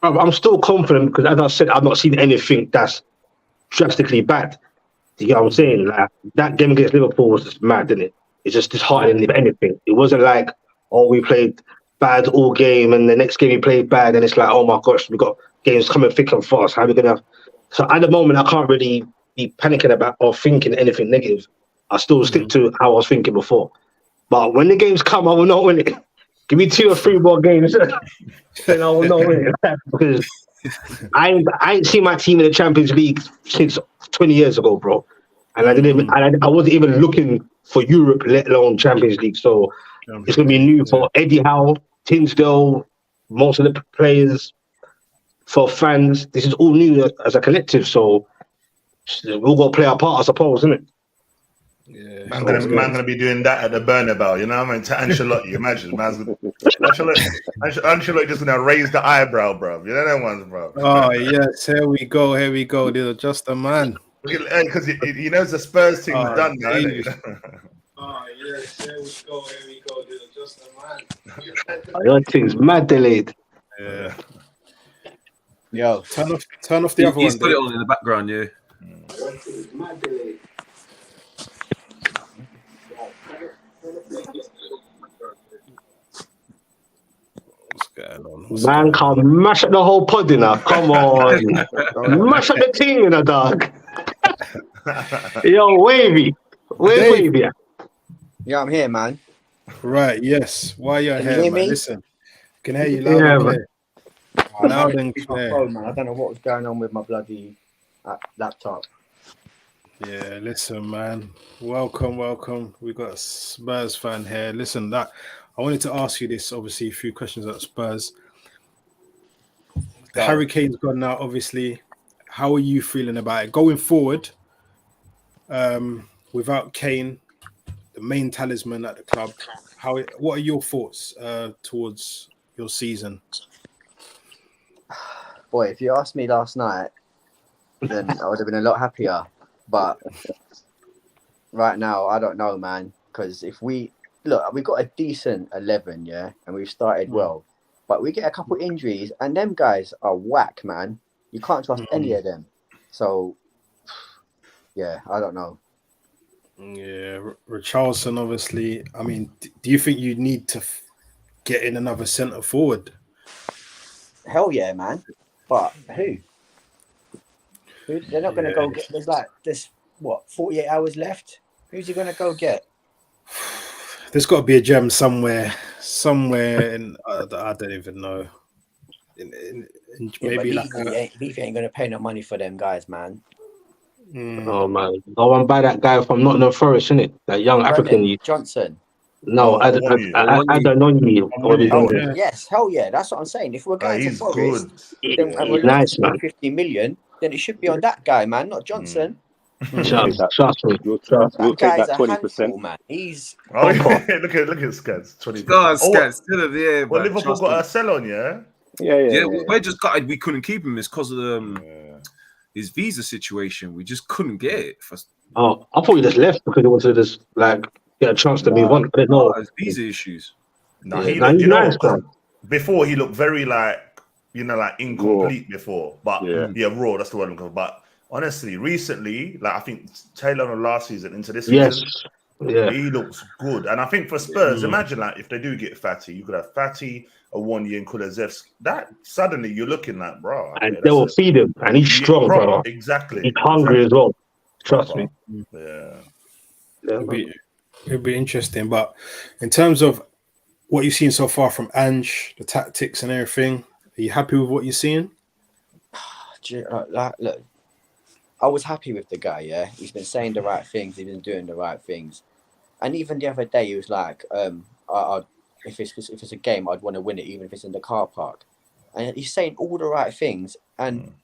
[SPEAKER 3] I'm still confident because, as I said, I've not seen anything that's drastically bad. Do you get what I'm saying? Like that game against Liverpool was just mad, didn't it? It's just disheartening if anything. It wasn't like, oh, we played bad all game and the next game we played bad and it's like, oh my gosh, we got games coming thick and fast. How are we gonna? So at the moment, I can't really be panicking about or thinking anything negative. I still stick to how I was thinking before. But when the games come, I will not win it. Give me 2 or 3 more games, then I will not win it. Because I ain't seen my team in the Champions League since 20 years ago, bro. and I didn't. I wasn't even looking for Europe, let alone Champions League. So it's gonna be new for Eddie Howe, Tinsdale, most of the players, for fans. This is all new as a collective. So we've all got to play our part, I suppose, isn't it?
[SPEAKER 1] Yeah,
[SPEAKER 7] Man gonna be doing that at the Bernabeu, you know what I mean? To Ancelotti, imagine, Ancelotti just gonna raise the eyebrow, bro. You know that ones, bro.
[SPEAKER 1] Oh yes, here we go. Little just a man.
[SPEAKER 7] Because he knows the Spurs team's done now, isn't it?
[SPEAKER 1] Oh yes, here we go. Little just a man.
[SPEAKER 3] Your thing's mad delayed.
[SPEAKER 1] Yeah.
[SPEAKER 5] Yo,
[SPEAKER 1] Turn off the other
[SPEAKER 4] He's
[SPEAKER 1] one.
[SPEAKER 4] got it on in the background, yeah.
[SPEAKER 3] Mad delayed.
[SPEAKER 1] What's going on?
[SPEAKER 3] Man can't mash up the whole pod in her. Come on. Mash up the team in a dog. Yo, Wavy. Where's
[SPEAKER 1] Dave.
[SPEAKER 3] Wavy?
[SPEAKER 8] Yeah, I'm here, man.
[SPEAKER 1] Right, yes. Why you're
[SPEAKER 8] Can you
[SPEAKER 1] here,
[SPEAKER 8] hear
[SPEAKER 1] man?
[SPEAKER 8] me?
[SPEAKER 1] Listen, can hear you loud
[SPEAKER 3] Yeah,
[SPEAKER 1] and
[SPEAKER 3] man.
[SPEAKER 1] clear. Loud and
[SPEAKER 8] It's my
[SPEAKER 1] clear.
[SPEAKER 8] phone, man. I don't know what was going on with my bloody laptop.
[SPEAKER 1] Yeah, listen, man. Welcome. We got a Spurs fan here. Listen, I wanted to ask you this. Obviously, a few questions about Spurs. The Hurricanes gone now. Obviously, how are you feeling about it going forward? Without Kane, the main talisman at the club, what are your thoughts towards your season?
[SPEAKER 8] Boy, if you asked me last night, then I would have been a lot happier. But right now, I don't know, man. Because if we've got a decent 11, yeah, and we've started well, but we get a couple injuries, and them guys are whack, man. You can't trust any of them. So, yeah, I don't know.
[SPEAKER 1] Yeah, Richarlison, obviously. I mean, do you think you need to get in another centre forward?
[SPEAKER 8] Hell yeah, man. But who? They're not going to go get. There's 48 hours left. Who's he going to go get?
[SPEAKER 1] There's got to be a gem somewhere in I don't even know. Maybe
[SPEAKER 8] yeah,
[SPEAKER 1] like
[SPEAKER 8] Leafy ain't going to pay no money for them guys, man.
[SPEAKER 3] Oh man, go and buy that guy from Nottingham Forest, innit? That young African.
[SPEAKER 8] Johnson.
[SPEAKER 3] No, I don't know you.
[SPEAKER 8] Yes, hell yeah. That's what I'm saying. If we're going to Forest, then we're
[SPEAKER 3] nice, man.
[SPEAKER 8] 50 million, then it should be on that guy, man, not Johnson.
[SPEAKER 3] Trust me.
[SPEAKER 2] We'll take that 20%,
[SPEAKER 8] man. He's
[SPEAKER 7] look at Scans. 20%.
[SPEAKER 4] God, Scans, still of the year.
[SPEAKER 7] Well, Liverpool got a sell on, yeah.
[SPEAKER 4] Yeah. We're just gutted we couldn't keep him. It's because of his visa situation. We just couldn't get it.
[SPEAKER 3] I thought he just left because he wanted to just get a chance to move on. I didn't know.
[SPEAKER 4] His visa issues.
[SPEAKER 7] No, he looked, before he looked very incomplete before, but raw. That's the word I'm going. But honestly, recently, I think Taylor on last season into this season, he looks good. And I think for Spurs, imagine if they do get Fatty, you could have Fatty, a 1 year in Kulusevski. That suddenly you're looking like, bro.
[SPEAKER 3] And they will feed him, and he's strong, bro.
[SPEAKER 7] Exactly.
[SPEAKER 3] He's hungry as well. Trust me.
[SPEAKER 7] Yeah.
[SPEAKER 1] It'll be interesting. But in terms of what you've seen so far from Ange, the tactics and everything, are you happy with what you're seeing?
[SPEAKER 8] Look, I was happy with the guy, yeah. He's been saying the right things, he's been doing the right things. And even the other day, he was like, if it's a game, I'd want to win it, even if it's in the car park. And he's saying all the right things. And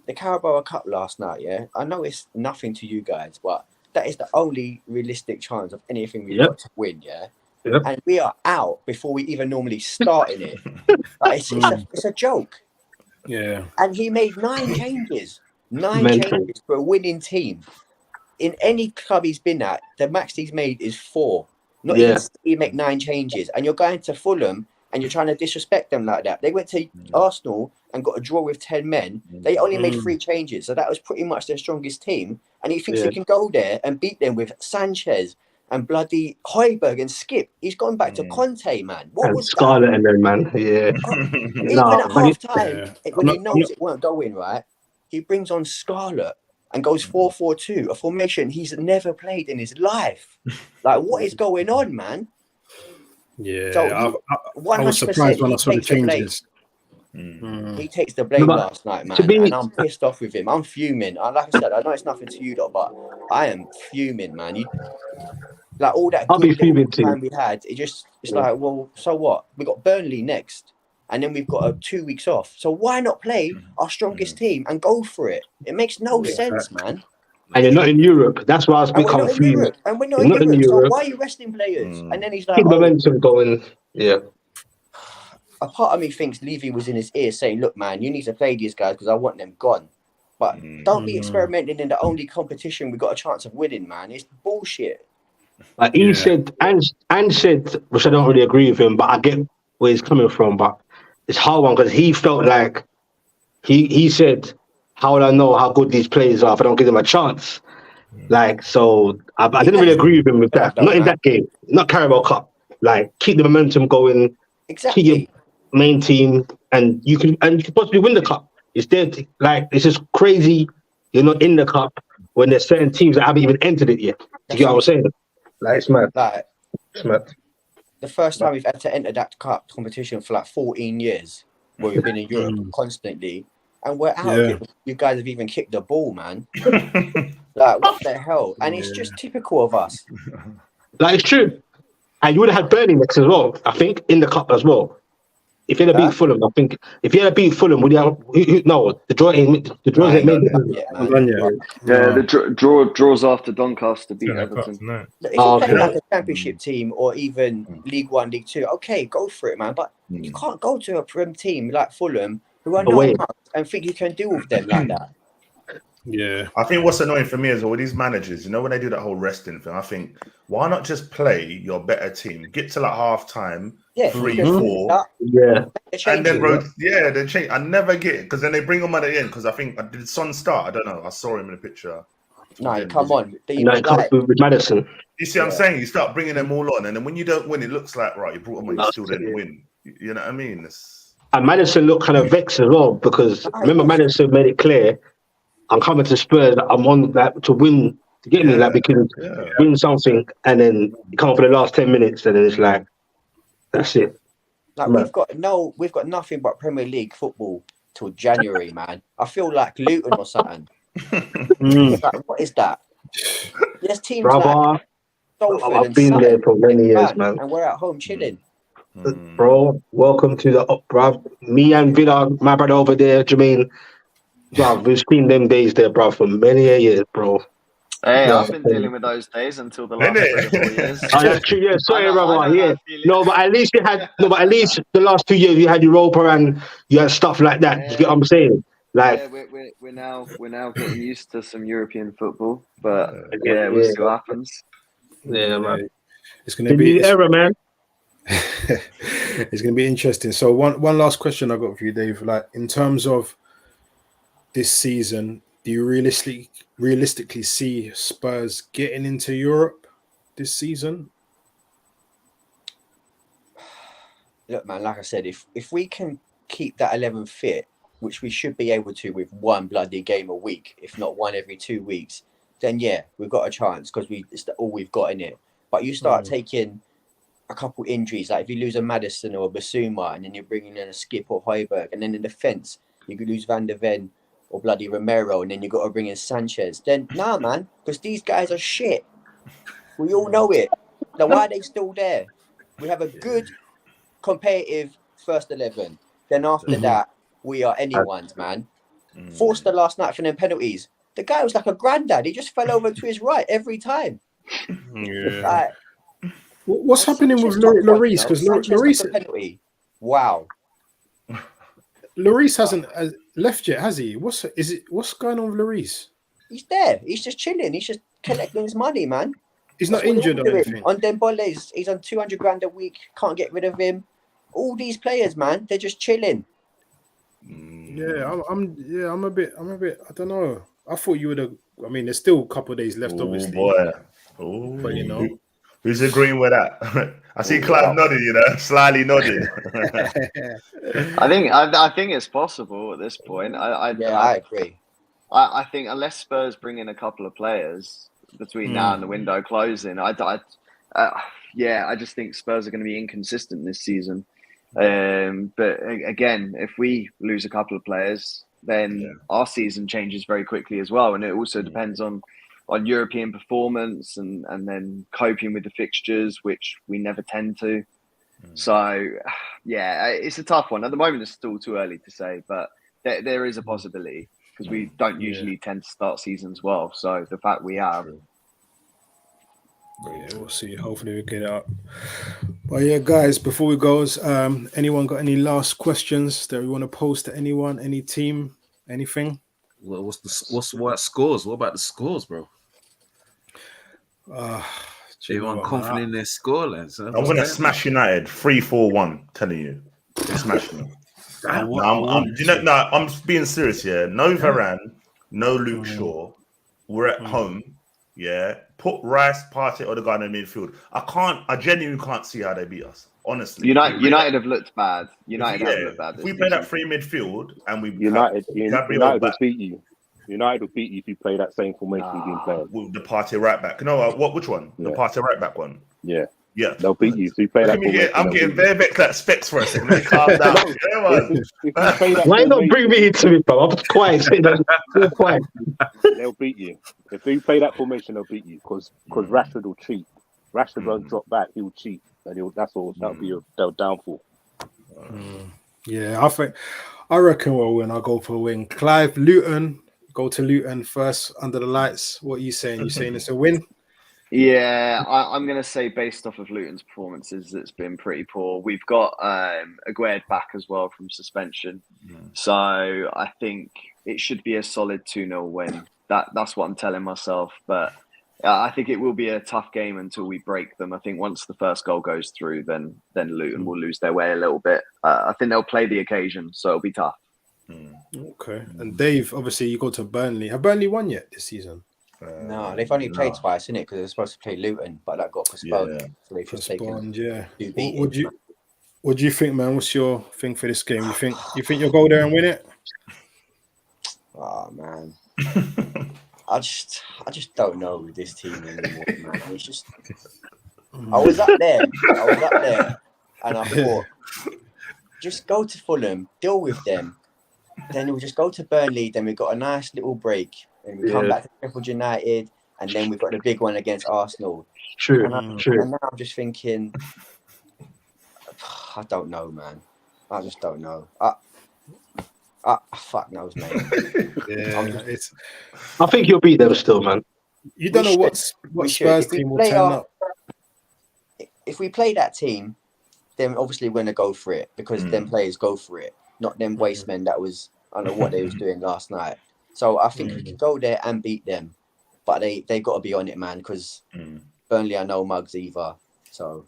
[SPEAKER 8] the Carabao Cup last night, yeah, I know it's nothing to you guys, but that is the only realistic chance of anything we've got to win, yeah? Yep. And we are out before we even normally start in it. It's a joke.
[SPEAKER 1] Yeah.
[SPEAKER 8] And he made 9 changes. 9 changes for a winning team. In any club he's been at, the max he's made is 4. Not even he make 9 changes. And you're going to Fulham and you're trying to disrespect them like that. They went to Arsenal and got a draw with 10 men. They only made 3 changes. So that was pretty much their strongest team. And he thinks he can go there and beat them with Sanchez and bloody Højbjerg and Skip. He's gone back to Conte, man. What was
[SPEAKER 3] Scarlett that? And then, man. Yeah.
[SPEAKER 8] Even at half time, when he knows it won't go in, right? He brings on Scarlett and goes 4-4-2, a formation he's never played in his life. What is going on, man?
[SPEAKER 1] Yeah,
[SPEAKER 8] So
[SPEAKER 1] I was surprised when I saw the changes.
[SPEAKER 8] He takes the blame
[SPEAKER 3] But
[SPEAKER 8] last night, man,
[SPEAKER 3] to be-
[SPEAKER 8] and I'm pissed off with him. I'm fuming. And like I said, I know it's nothing to you, lot, but I am fuming, man. Like all that
[SPEAKER 3] I'll be
[SPEAKER 8] good little
[SPEAKER 3] fuming too.
[SPEAKER 8] time we had, it's like, well, so what? We got Burnley next, and then we've got 2 weeks off. So why not play our strongest team and go for it? It makes no sense, man.
[SPEAKER 3] And you're not in Europe. That's why I was
[SPEAKER 8] And we're
[SPEAKER 3] become
[SPEAKER 8] not in
[SPEAKER 3] fuming.
[SPEAKER 8] Europe. And we're not
[SPEAKER 3] You're
[SPEAKER 8] in Europe. So why are you resting players? And then he's like,
[SPEAKER 3] Keep the momentum going. Yeah.
[SPEAKER 8] a part of me thinks Levy was in his ear saying, look, man, you need to play these guys because I want them gone. But don't be experimenting in the only competition we got a chance of winning, man. It's bullshit.
[SPEAKER 3] Like he said, and said, which I don't really agree with him, but I get where he's coming from. But it's a hard one because he felt like he said, how would I know how good these players are if I don't give them a chance? Like, so I didn't really agree with him with that. Not in that game, not Carabao Cup. Like, keep the momentum going.
[SPEAKER 8] Exactly.
[SPEAKER 3] Keep your main team, and you can possibly win the cup. It's there. It's just crazy. You're not in the cup when there's certain teams that haven't even entered it yet. Do you get what I'm saying? Like, it's mad.
[SPEAKER 8] Like,
[SPEAKER 3] It's mad.
[SPEAKER 8] the first time we've had to enter that cup competition for like 14 years, where we've been in Europe constantly, and we're out of it. You guys have even kicked the ball, man. Like, what the hell? And it's just typical of us.
[SPEAKER 3] Like, it's true. And you would have had Burnley next as well, I think, in the cup as well. If you had beat Fulham, I think if you had beat Fulham, would you have? No, the draw ain't made it.
[SPEAKER 5] The draws after Doncaster beat Everton.
[SPEAKER 8] If you play like a championship team or even League One, League Two, okay, go for it, man. But you can't go to a Prem team like Fulham who are not up and think you can deal with them like that.
[SPEAKER 1] Yeah,
[SPEAKER 7] I think what's annoying for me is all these managers, when they do that whole resting thing, I think, why not just play your better team? Get to like half time, 3-4, and then then change. I never get it because then they bring them at the end. Because I think did Son start? I don't know. I saw him in the picture.
[SPEAKER 8] No, come on.
[SPEAKER 3] With Madison.
[SPEAKER 7] You see what I'm saying? You start bringing them all on, and then when you don't win, it looks like you brought them on, you still didn't win. You know what I mean?
[SPEAKER 3] And Madison looked kind of vexed as well because remember Madison made it clear, I'm coming to Spurs. I'm on that to win. To get me, like we can win something, and then you come for the last 10 minutes, and then it's like, that's it.
[SPEAKER 8] Like we've got nothing but Premier League football till January, man. I feel like Luton or something. Like, what is that? There's teams like Salford
[SPEAKER 3] I've been there for many years, man.
[SPEAKER 8] And we're at home chilling.
[SPEAKER 3] Bro, welcome to the bruv. Me and Villa, my brother over there, Jermaine. Bruv, we've seen them days there, bruv, for many years, bro.
[SPEAKER 5] Hey, I've been dealing with those days until the last 3 or 4 years.
[SPEAKER 3] Oh, that's true. Yeah, sorry, brother. Yeah, no, but at least you had. No, but at least the last 2 years you had Europa and you had stuff like that. You get what I'm saying? Like,
[SPEAKER 5] we're now getting used to some European football, but we'll see what happens.
[SPEAKER 3] Yeah, man.
[SPEAKER 1] It's gonna be
[SPEAKER 3] era, man.
[SPEAKER 1] It's gonna be interesting. So one last question I got for you, Dave. Like, in terms of this season, do you realistically see Spurs getting into Europe this season?
[SPEAKER 8] Look, man, like I said, if we can keep that 11 fit, which we should be able to with one bloody game a week, if not one every 2 weeks, then we've got a chance because it's all we've got in it. But you start taking a couple injuries, like if you lose a Maddison or a Basuma, and then you're bringing in a Skip or Højbjerg, and then in defence you could lose Van der Ven or bloody Romero, and then you got to bring in Sanchez. Then man, because these guys are shit. We all know it. Now why are they still there? We have a good competitive first 11. Then after that, we are anyone's, man. Forster last night for them penalties. The guy was like a granddad. He just fell over to his right every time.
[SPEAKER 1] Yeah. What's happening with Lloris? Because Lloris
[SPEAKER 8] penalty. Wow.
[SPEAKER 1] Lloris hasn't left yet, has he? What's going on with Lloris?
[SPEAKER 8] He's there. He's just chilling. He's just collecting his money, man.
[SPEAKER 1] He's not injured or anything.
[SPEAKER 8] On Dembele, he's on 200 grand a week. Can't get rid of him. All these players, man, they're just chilling.
[SPEAKER 1] Yeah, I'm a bit. I don't know. I thought you would have. I mean, there's still a couple of days left, obviously. But
[SPEAKER 7] who's agreeing with that? I see Clive nodding, slyly nodding.
[SPEAKER 5] I think it's possible at this point. I
[SPEAKER 8] agree.
[SPEAKER 5] I think unless Spurs bring in a couple of players between now and the window closing, I just think Spurs are going to be inconsistent this season. But again, if we lose a couple of players, then our season changes very quickly as well, and it also depends on European performance and then coping with the fixtures, which we never tend to. So, yeah, it's a tough one. At the moment, it's still too early to say, but there is a possibility because we don't usually tend to start seasons well. So the fact we have.
[SPEAKER 1] Yeah, we'll see. Hopefully we get it up. But yeah, guys, before we go, anyone got any last questions that we want to pose to anyone, any team, anything?
[SPEAKER 4] Well, what scores? What about the scores, bro? Everyone confident in their scorelines.
[SPEAKER 7] I'm going to smash United 3-4-1. Telling you, they're smashing them. I'm being serious here. No Varane, no Luke Shaw. We're at home. Yeah, put Rice, Partey, Odegaard in the midfield. I genuinely can't see how they beat us. Honestly,
[SPEAKER 5] United have looked bad. United have looked bad.
[SPEAKER 7] If we play that free midfield and we
[SPEAKER 2] United will beat you. United will beat you if you play that same formation you've been playing.
[SPEAKER 7] With the Partey right back. No, which one? The Partey right back one.
[SPEAKER 2] Yeah.
[SPEAKER 7] Yeah,
[SPEAKER 2] they'll beat you if you play that formation.
[SPEAKER 7] I'm getting very vexed at specs for a second. Let me calm down.
[SPEAKER 3] Why not bring me into it, bro? I'm quiet. Quiet.
[SPEAKER 2] They'll beat you. If you play that formation, they'll beat you because Rashford will cheat. Rashford won't drop back. He'll cheat, and that's all. That'll be their downfall.
[SPEAKER 1] Yeah, I reckon we'll win. I'll go for a win. Clive, Luton, go to Luton first under the lights. What are you saying? You saying it's a win?
[SPEAKER 5] Yeah, I'm going to say based off of Luton's performances, it's been pretty poor. We've got Aguerd back as well from suspension. So I think it should be a solid 2-0 win. That's what I'm telling myself. But I think it will be a tough game until we break them. I think once the first goal goes through, then Luton will lose their way a little bit. I think they'll play the occasion, so it'll be tough.
[SPEAKER 1] Okay. And Dave, obviously you go to Burnley. Have Burnley won yet this season?
[SPEAKER 8] No, they've only played twice, innit? Because they're supposed to play Luton, but that got postponed.
[SPEAKER 1] Yeah.
[SPEAKER 8] So they've just taken
[SPEAKER 1] What do you think, man? What's your thing for this game? You think you'll go there and win it?
[SPEAKER 8] Oh man, I just don't know with this team anymore, man. It's just I was up there, and I thought, just go to Fulham, deal with them. Then we'll just go to Burnley. Then we've got a nice little break. And we come back to Sheffield United, and then we've got the big one against Arsenal.
[SPEAKER 3] True.
[SPEAKER 8] And now I'm just thinking, I don't know, man. I just don't know. Fuck knows, mate.
[SPEAKER 3] I think you'll beat them still, man.
[SPEAKER 1] You don't know what Spurs team will turn up.
[SPEAKER 8] If we play that team, then obviously we're going to go for it because them players go for it, not them waste men that was, I don't know what they was doing last night. So I think we can go there and beat them, but they got to be on it, man. Because Burnley are no mugs either. So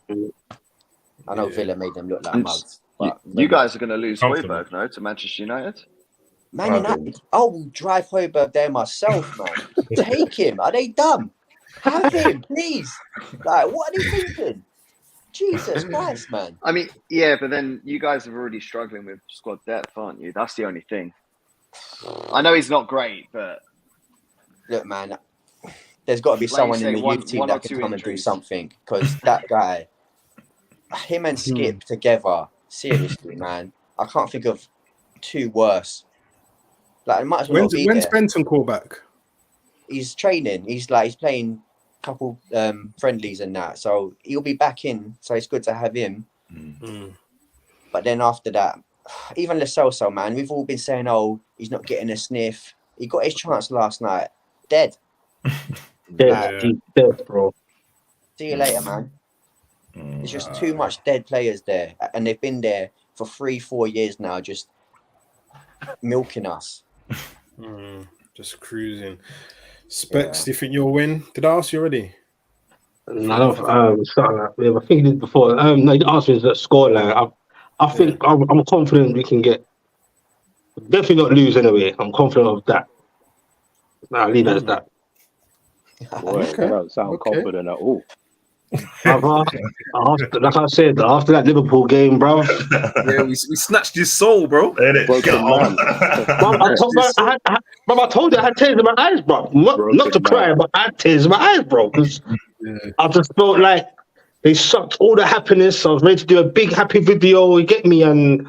[SPEAKER 8] I know Villa made them look like mugs. But
[SPEAKER 5] you guys are going to lose Højbjerg, no, to Manchester United.
[SPEAKER 8] Man United, I will drive Højbjerg there myself, man. Take him. Are they dumb? Have him, please. Like, what are they thinking? Jesus Christ, man.
[SPEAKER 5] I mean, yeah, but then you guys are already struggling with squad depth, aren't you? That's the only thing. I know he's not great, but
[SPEAKER 8] look, man, there's got to be someone in the youth team that can come and do something because that guy, him and Skip together, seriously, man, I can't think of two worse. Like, it might as well be
[SPEAKER 1] when's Benton call back?
[SPEAKER 8] He's training. He's playing a couple friendlies and that, so he'll be back in. So it's good to have him. But then after that, even Lo Celso, man, we've all been saying, oh, he's not getting a sniff. He got his chance last night. Dead.
[SPEAKER 3] Dead, bro.
[SPEAKER 8] See you later, man. There's just too much dead players there. And they've been there for 3-4 years now, just milking us.
[SPEAKER 1] Just cruising. Specs, do you think you'll win? Did I ask you already?
[SPEAKER 3] No, I think you did before. No, the answer is that scoreline. I think I'm confident we can definitely not lose anyway. I'm confident of that. I'll leave it as that.
[SPEAKER 2] Boy, you don't sound confident at all.
[SPEAKER 3] Like I said, after that Liverpool game, bro.
[SPEAKER 4] Yeah, we snatched his soul, bro.
[SPEAKER 3] I told you I had tears in my eyes, bro. Not to cry, but I had tears in my eyes, bro. Because I just felt like They sucked all the happiness. I was ready to do a big happy video, you get me? And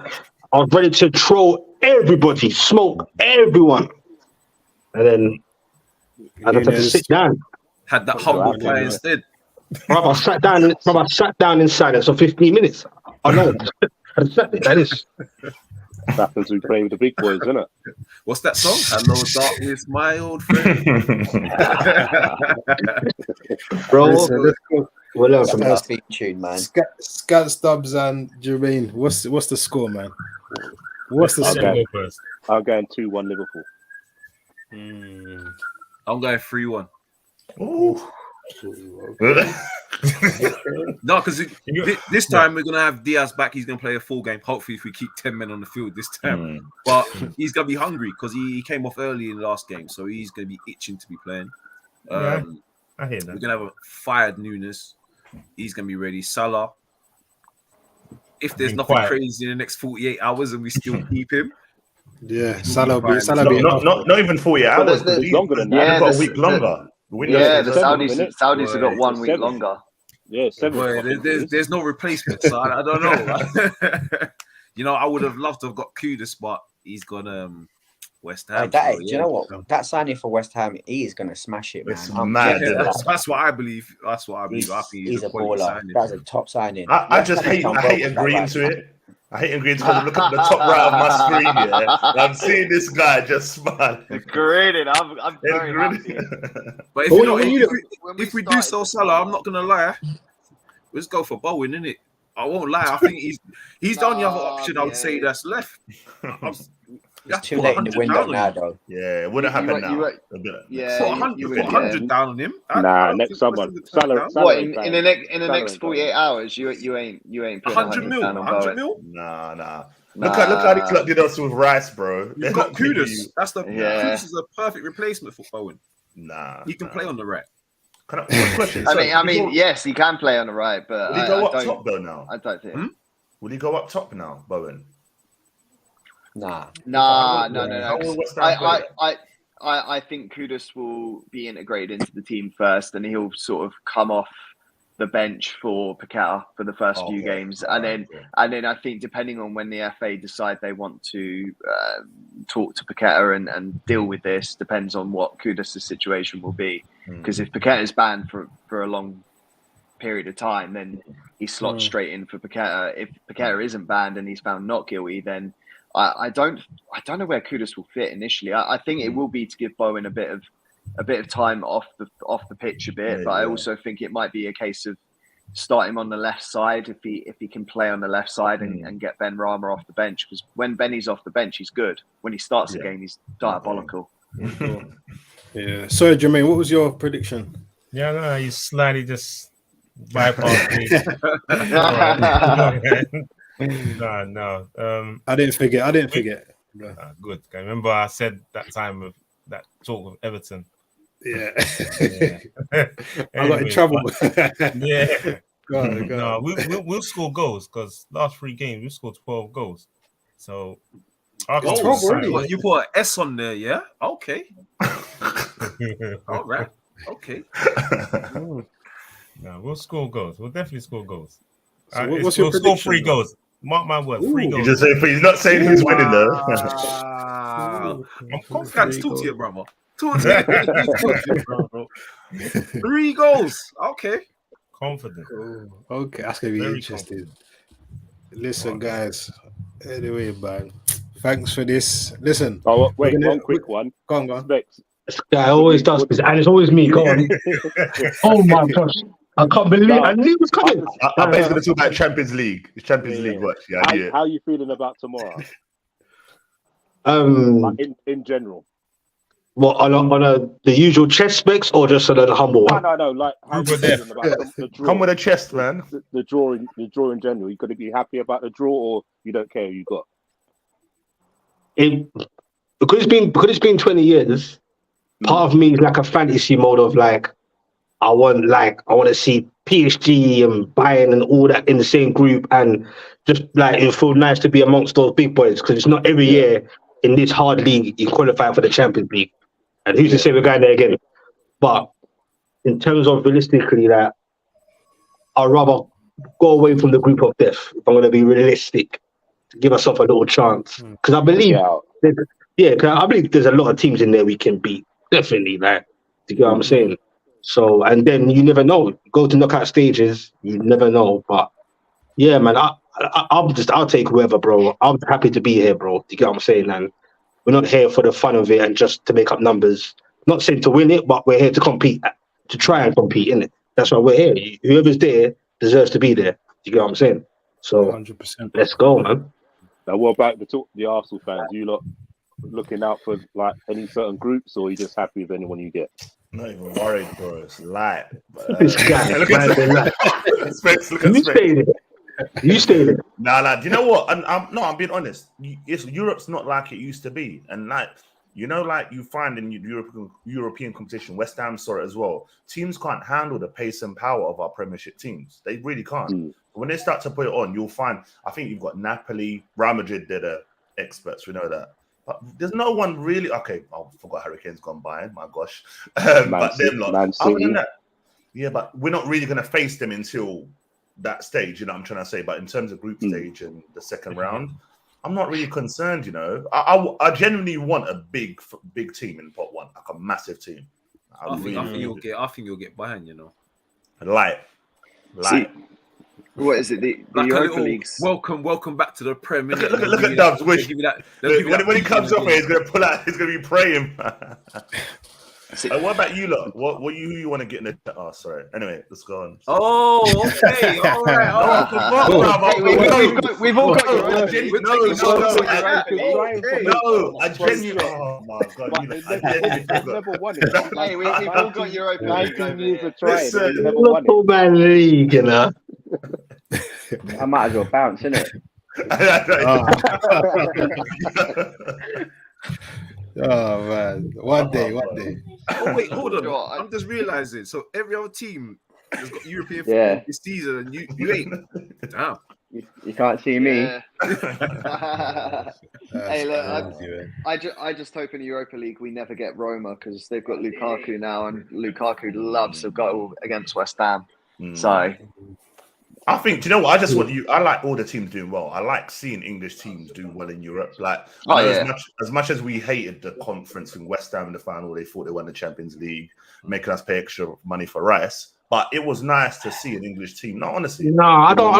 [SPEAKER 3] I was ready to troll everybody, smoke everyone. And then I just had to sit down.
[SPEAKER 4] Had that humble guy instead.
[SPEAKER 3] Brother, I sat down in silence for 15 minutes. I know. That is.
[SPEAKER 2] Happens we play with the big boys, isn't it?
[SPEAKER 4] What's that song? Hello, darkness, my old friend.
[SPEAKER 3] Bro,
[SPEAKER 1] Let's go.
[SPEAKER 3] what else?
[SPEAKER 8] That's a big tune, man.
[SPEAKER 1] Scat Stubbs and Jermaine. What's the score, man? What's the score?
[SPEAKER 6] Go first.
[SPEAKER 2] I'm going 2-1 Liverpool.
[SPEAKER 4] I'm going 3-1.
[SPEAKER 7] Ooh.
[SPEAKER 4] No, because this time we're gonna have Diaz back. He's gonna play a full game. Hopefully, if we keep 10 men on the field this time. But he's gonna be hungry because he came off early in the last game, so he's gonna be itching to be playing.
[SPEAKER 6] I hear that.
[SPEAKER 4] We're gonna have a fired NUNEZ. He's gonna be ready. Salah. If there's nothing crazy in the next 48 hours and we still keep him,
[SPEAKER 1] yeah, Salah be
[SPEAKER 7] not even 48 hours.
[SPEAKER 2] It's longer than that.
[SPEAKER 5] Yeah,
[SPEAKER 7] They've got a week longer.
[SPEAKER 5] The Saudis have got 1 week longer.
[SPEAKER 2] Yeah, 7.
[SPEAKER 4] boy, there's no replacement, so I don't know. You know, I would have loved to have got Kudus, but he's gone West Ham.
[SPEAKER 8] Do you know what? That signing for West Ham, he is going to smash it, man.
[SPEAKER 7] It's mad.
[SPEAKER 4] That's what I believe. That's what I believe. I think
[SPEAKER 8] he's a baller.
[SPEAKER 4] signing.
[SPEAKER 8] That's a top signing.
[SPEAKER 7] I hate agreeing to it. I hate agreeing to it. Look at the top right of my screen here. I'm seeing this guy just smile.
[SPEAKER 5] Grinning. I'm very happy.
[SPEAKER 4] But if we do sell Salah, I'm not gonna lie. Let's go for Bowen, innit? I won't lie. I think he's the only other option I would say that's left.
[SPEAKER 8] It's too late in the window now, though.
[SPEAKER 7] Yeah, it wouldn't happen now.
[SPEAKER 4] Put 100 down on him.
[SPEAKER 2] Nah, next summer.
[SPEAKER 5] What in the next 48 hours? You ain't putting
[SPEAKER 4] 100 mil.
[SPEAKER 5] down on
[SPEAKER 4] 100
[SPEAKER 5] Bowen.
[SPEAKER 4] mil.
[SPEAKER 7] Nah. Look how the club did us with Rice, bro.
[SPEAKER 4] You've got Kudus. Kudus is a perfect replacement for Bowen.
[SPEAKER 7] Nah,
[SPEAKER 4] he can play on the right.
[SPEAKER 7] Question?
[SPEAKER 5] I mean, yes, he can play on the right, but
[SPEAKER 7] will he go up top though now?
[SPEAKER 5] I don't think.
[SPEAKER 7] Will he go up top now, Bowen?
[SPEAKER 5] No. I think Kudus will be integrated into the team first, and he'll sort of come off the bench for Paqueta for the first few games, and then I think depending on when the FA decide they want to talk to Paqueta and deal with this, depends on what Kudus' situation will be. Because if Paqueta is banned for a long period of time, then he slots straight in for Paqueta. If Paqueta isn't banned and he's found not guilty, then I don't know where Kudus will fit initially. I think it will be to give Bowen a bit of time off the pitch a bit, but I also think it might be a case of start him on the left side if he can play on the left side and get Ben Rama off the bench, because when Benny's off the bench he's good. When he starts the game he's diabolical.
[SPEAKER 1] Yeah. Sorry, Jermaine, what was your prediction?
[SPEAKER 6] Yeah, no, you slightly just bypassed me. No.
[SPEAKER 1] I didn't forget.
[SPEAKER 6] Good. I remember I said that time of that talk with Everton.
[SPEAKER 1] Yeah.
[SPEAKER 6] I
[SPEAKER 1] got in trouble.
[SPEAKER 6] Yeah.
[SPEAKER 1] Go on.
[SPEAKER 6] No, we'll score goals because last 3 games we scored 12 goals. So
[SPEAKER 4] you put an S on there, yeah? Okay. All right. Okay.
[SPEAKER 6] No, we'll score goals. We'll definitely score goals.
[SPEAKER 1] So what's your prediction?
[SPEAKER 6] Score 3 goals. Mark my word, 3 goals.
[SPEAKER 7] He's not saying who's winning though.
[SPEAKER 4] I'm confident. Talk to your brother. Talk to your brother. 3 goals. Okay.
[SPEAKER 6] Confident.
[SPEAKER 1] Okay, that's gonna be
[SPEAKER 6] Very
[SPEAKER 1] interesting.
[SPEAKER 6] confident.
[SPEAKER 1] Listen, guys. Anyway, man. Thanks for this. Listen.
[SPEAKER 2] Oh wait, one quick one.
[SPEAKER 1] Go on.
[SPEAKER 2] Specs.
[SPEAKER 3] This guy always does this, and it's always me. Go on. Oh my gosh. I can't believe I knew it was coming.
[SPEAKER 7] I bet he's going to talk about Champions League. It's Champions League watch. Yeah,
[SPEAKER 2] how are you feeling about tomorrow? In general.
[SPEAKER 3] What on the usual chess specs or just on a humble one?
[SPEAKER 2] No. Like how you feeling about the draw?
[SPEAKER 7] Come with a chest, man.
[SPEAKER 2] The draw in general. You got to be happy about the draw, or you don't care who you got.
[SPEAKER 3] Because it's been 20 years. Part of me is like a fantasy mode of like. I want to see PSG and Bayern and all that in the same group, and just like it feels nice to be amongst those big boys, because it's not every year in this hard league you qualify for the Champions League, and who's to say we're going there again? But in terms of realistically, that I'd rather go away from the group of death if I'm going to be realistic, to give myself a little chance. Because I believe, I believe there's a lot of teams in there we can beat. Definitely, like, do you get what I'm saying? So, and then you never know. Go to knockout stages, you never know. But yeah, man, I'll take whoever, bro. I'm happy to be here, bro. Do you get what I'm saying? And we're not here for the fun of it and just to make up numbers. Not saying to win it, but we're here to compete, to try and compete, innit? That's why we're here. Whoever's there deserves to be there. Do you get what I'm saying? So
[SPEAKER 1] 100%.
[SPEAKER 3] Let's go, man.
[SPEAKER 2] Now, what about the Arsenal fans? You lot looking out for like any certain groups, or are you just happy with anyone you get?
[SPEAKER 7] Not even worried, bro. It's light.
[SPEAKER 3] This guy,
[SPEAKER 7] look at Spence. Look at Spence.
[SPEAKER 3] You stayed it.
[SPEAKER 7] Nah, do you know what? I'm being honest. Europe's not like it used to be, and like like you find in European competition, West Ham saw it as well. Teams can't handle the pace and power of our Premiership teams. They really can't. When they start to put it on, you'll find. I think you've got Napoli, Real Madrid. They're the experts. We know that. But there's no one really. Okay, I forgot Hurricanes gone by. My gosh, but them lot. Other than that, yeah, but we're not really going to face them until that stage. You know what I'm trying to say. But in terms of group stage and the second round, I'm not really concerned. I genuinely want a big team in pot one, like a massive team.
[SPEAKER 4] I think you'll get Bayern.
[SPEAKER 7] Light.
[SPEAKER 5] See, what is it? The
[SPEAKER 4] like
[SPEAKER 5] Europa Leagues.
[SPEAKER 4] Welcome back to the Premier.
[SPEAKER 7] Look at Dubs. When he comes up here, he's gonna pull out. He's gonna be praying. What about you lot? Who you want to get in the? Oh, sorry. Anyway, let's go on.
[SPEAKER 4] Oh, okay. All right.
[SPEAKER 5] We've all got your own.
[SPEAKER 7] No, I genuinely. Oh my god,
[SPEAKER 2] never won it.
[SPEAKER 5] Hey, we've all got your own.
[SPEAKER 2] 19 years of trying.
[SPEAKER 3] Never won it. Man league,
[SPEAKER 9] I might as well bounce, innit?
[SPEAKER 1] Oh man, one day.
[SPEAKER 4] Oh wait, hold on. I'm just realizing. So every other team has got European football this season, and you ain't. Damn.
[SPEAKER 9] You can't see me.
[SPEAKER 5] Hey, look, I just hope in the Europa League we never get Roma because they've got Lukaku now, and Lukaku loves a goal against West Ham. So.
[SPEAKER 7] I think, do you know what? I like all the teams doing well. I like seeing English teams do well in Europe. Like, as much as we hated the conference in West Ham in the final, they thought they won the Champions League, making us pay extra money for Rice. But it was nice to see an English team. No, honestly.
[SPEAKER 3] No, I don't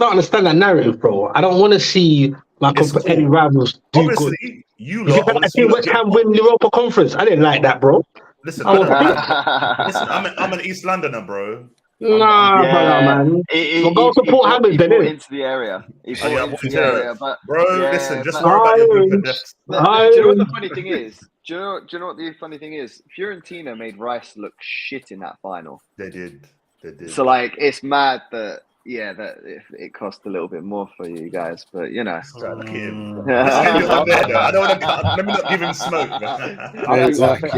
[SPEAKER 3] understand that narrative, bro. I don't want to see my any rivals do
[SPEAKER 7] obviously,
[SPEAKER 3] good.
[SPEAKER 7] I
[SPEAKER 3] see West Ham win the Europa Conference. I didn't like that, bro.
[SPEAKER 7] Listen, I'm an East Londoner, bro.
[SPEAKER 3] Nah, man. We'll go support Hammond, then.
[SPEAKER 5] Into the area.
[SPEAKER 7] Listen, just worry about your group of deaths.
[SPEAKER 5] Do you know what the funny thing is? Do you know what the funny thing is? Fiorentina made Rice look shit in that final.
[SPEAKER 7] They did.
[SPEAKER 5] So, like, it's mad that it cost a little bit more for you guys, but I
[SPEAKER 7] don't want to. Let me not give him smoke.
[SPEAKER 2] I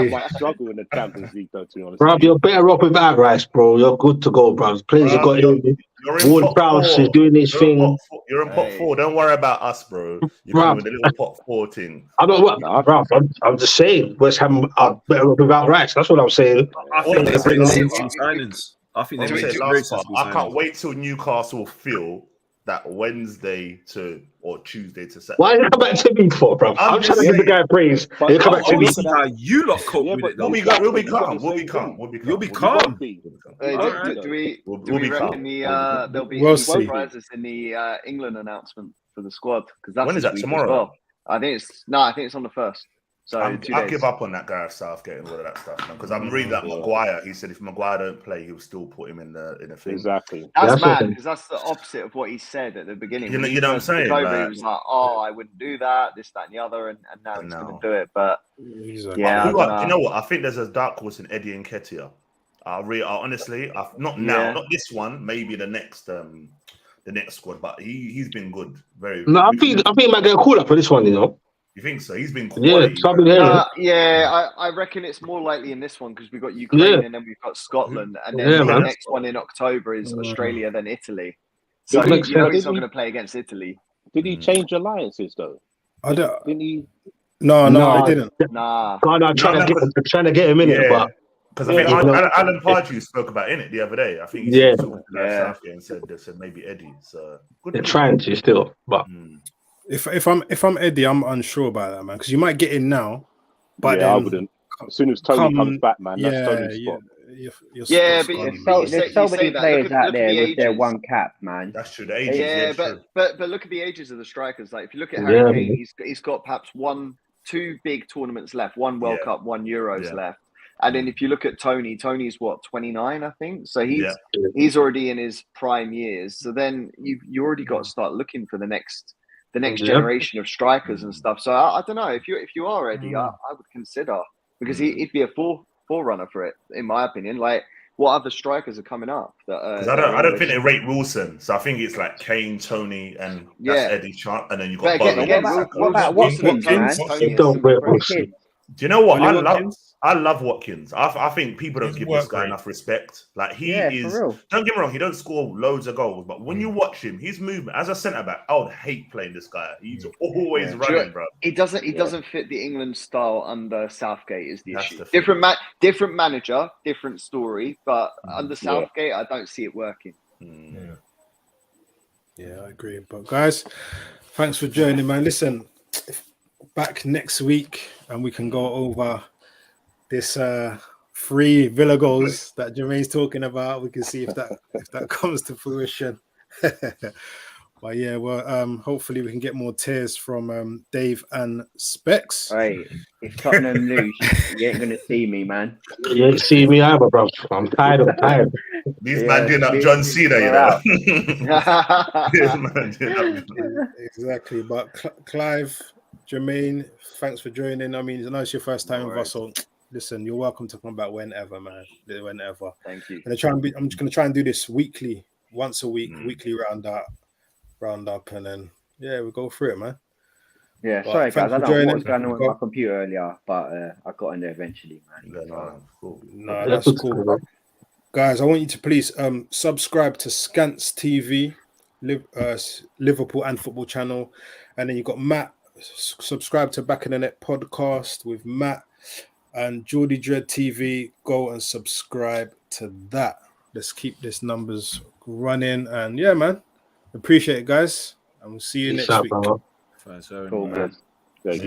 [SPEAKER 2] might struggle in the Champions League, though. To be honest,
[SPEAKER 3] bro, you're better off without Rice, bro. You're good to go, bro. Players have got in. Ward Prowse is doing his thing.
[SPEAKER 7] You're in pot 4. Don't worry about us, bro. You're coming with a little pot 4 thing.
[SPEAKER 3] I don't know, bro. I'm just saying, West Ham are better off without Rice. That's what I'm saying.
[SPEAKER 4] I think they're bringing signings. I think
[SPEAKER 7] I can't wait till Newcastle feel that Wednesday or Tuesday to Saturday.
[SPEAKER 3] Why you come back to me for, bro? I'm trying to give the guy praise. You come back to me.
[SPEAKER 4] You lot cope with it.
[SPEAKER 7] We'll be calm.
[SPEAKER 4] You'll be calm.
[SPEAKER 5] Do we reckon there'll be any surprises in the England announcement for the squad? Because
[SPEAKER 7] when is that, tomorrow?
[SPEAKER 5] Well. I think it's on the 1st. So
[SPEAKER 7] I'll give up on that guy Southgate and all of that stuff, man. Because I'm reading that Maguire. He said if Maguire don't play, he'll still put him in the thing.
[SPEAKER 2] Exactly.
[SPEAKER 5] That's mad because that's the opposite of what he said at the beginning.
[SPEAKER 7] You know what I'm saying?
[SPEAKER 5] He was like, "Oh, I wouldn't do that, this, that, and the other," and now he's going to do it. But
[SPEAKER 7] you know what? I think there's a dark horse in Eddie Nketiah. Honestly, not this one. Maybe the next squad, but he's been good.
[SPEAKER 3] I think he might get a call up for this one.
[SPEAKER 7] You think so? He's been quality.
[SPEAKER 5] I reckon it's more likely in this one because we've got Ukraine and then we've got Scotland, and then the next one in October is Australia, then Italy. So he's not going to play against Italy.
[SPEAKER 2] Did he change alliances though?
[SPEAKER 1] I don't.
[SPEAKER 2] Didn't he?
[SPEAKER 1] No, he didn't.
[SPEAKER 5] Nah.
[SPEAKER 3] I'm trying to get him in it, but
[SPEAKER 7] Because I think Alan Pardew spoke about it the other day. I think he
[SPEAKER 3] Yeah.
[SPEAKER 7] talked to Southgate and said maybe Eddie. So good.
[SPEAKER 3] They're trying to still, but
[SPEAKER 1] If I'm Eddie, I'm unsure about that, man. Because you might get in now, but
[SPEAKER 2] yeah, I
[SPEAKER 1] then
[SPEAKER 2] wouldn't. As soon as Tony comes back, man, that's
[SPEAKER 1] yeah,
[SPEAKER 2] Tony's spot.
[SPEAKER 1] Your
[SPEAKER 5] Yeah,
[SPEAKER 1] spot's
[SPEAKER 5] but
[SPEAKER 1] gone.
[SPEAKER 9] There's so many players out there with their one cap, man.
[SPEAKER 7] That's true. The ages,
[SPEAKER 5] Yeah,
[SPEAKER 7] true.
[SPEAKER 5] but look at the ages of the strikers. Like if you look at
[SPEAKER 3] Yeah.
[SPEAKER 5] Harry Kane, he's got perhaps two big tournaments left, one World
[SPEAKER 7] Yeah.
[SPEAKER 5] Cup, one Euros
[SPEAKER 7] Yeah.
[SPEAKER 5] left. And then if you look at Tony's what, 29, I think. So he's already in his prime years. So then you already got to start looking for the next generation of strikers and stuff. So I don't know, if you are Eddie, I would consider, because he'd be a forerunner for it, in my opinion. Like, what other strikers are coming up?
[SPEAKER 7] Because I don't think they rate Wilson, so I think it's like Kane, Tony, and that's Eddie Sharp, and then you got
[SPEAKER 5] But again,
[SPEAKER 9] what about Watkins, man?
[SPEAKER 3] They don't rate Wilson.
[SPEAKER 7] Do you know what?
[SPEAKER 1] Ollie Watkins?
[SPEAKER 7] I love Watkins. I think people don't
[SPEAKER 6] His
[SPEAKER 7] give
[SPEAKER 6] work
[SPEAKER 7] this guy
[SPEAKER 6] rate.
[SPEAKER 7] enough respect. Like he
[SPEAKER 9] Yeah,
[SPEAKER 7] is.
[SPEAKER 9] for real.
[SPEAKER 7] Don't get me wrong. He don't score loads of goals, but when you watch him, his movement as a centre back, I would hate playing this guy. He's always running, bro.
[SPEAKER 5] He doesn't fit the England style under Southgate is the
[SPEAKER 7] That's
[SPEAKER 5] issue.
[SPEAKER 7] the thing.
[SPEAKER 5] Different manager, different story, but under Southgate, I don't see it working.
[SPEAKER 1] Yeah, I agree. But guys, thanks for joining, man. Listen, back next week, and we can go over this 3 Villa goals that Jermaine's talking about. We can see if that comes to fruition. But yeah, well, hopefully we can get more tears from Dave and Specs.
[SPEAKER 9] Right, if Tottenham lose, you ain't gonna see me, man.
[SPEAKER 3] You ain't see me either, bro. I'm tired.
[SPEAKER 7] These man doing up John Cena, you know. This man doing up.
[SPEAKER 1] Exactly. But Clive, Jermaine, thanks for joining. I mean, I know it's your first time with us, so listen, you're welcome to come back whenever, man. Whenever.
[SPEAKER 5] Thank you.
[SPEAKER 1] I'm just gonna try and do this weekly, once a week, weekly round up, and then we go through it, man.
[SPEAKER 9] Yeah,
[SPEAKER 1] But
[SPEAKER 9] sorry guys, I don't know what was going on with
[SPEAKER 1] Go.
[SPEAKER 9] my computer earlier, but I got in there eventually, man.
[SPEAKER 1] No, that's cool. Guys, I want you to please subscribe to Scants TV, Liverpool and Football Channel, and then you've got Matt. Subscribe to Back in the Net podcast with Matt and Geordie Dread TV. Go and subscribe to that. Let's keep this numbers running, and yeah, man, appreciate it, guys, and we'll see you next week.
[SPEAKER 4] Thanks very
[SPEAKER 9] Cool,
[SPEAKER 4] much.
[SPEAKER 9] man.
[SPEAKER 2] Thank you.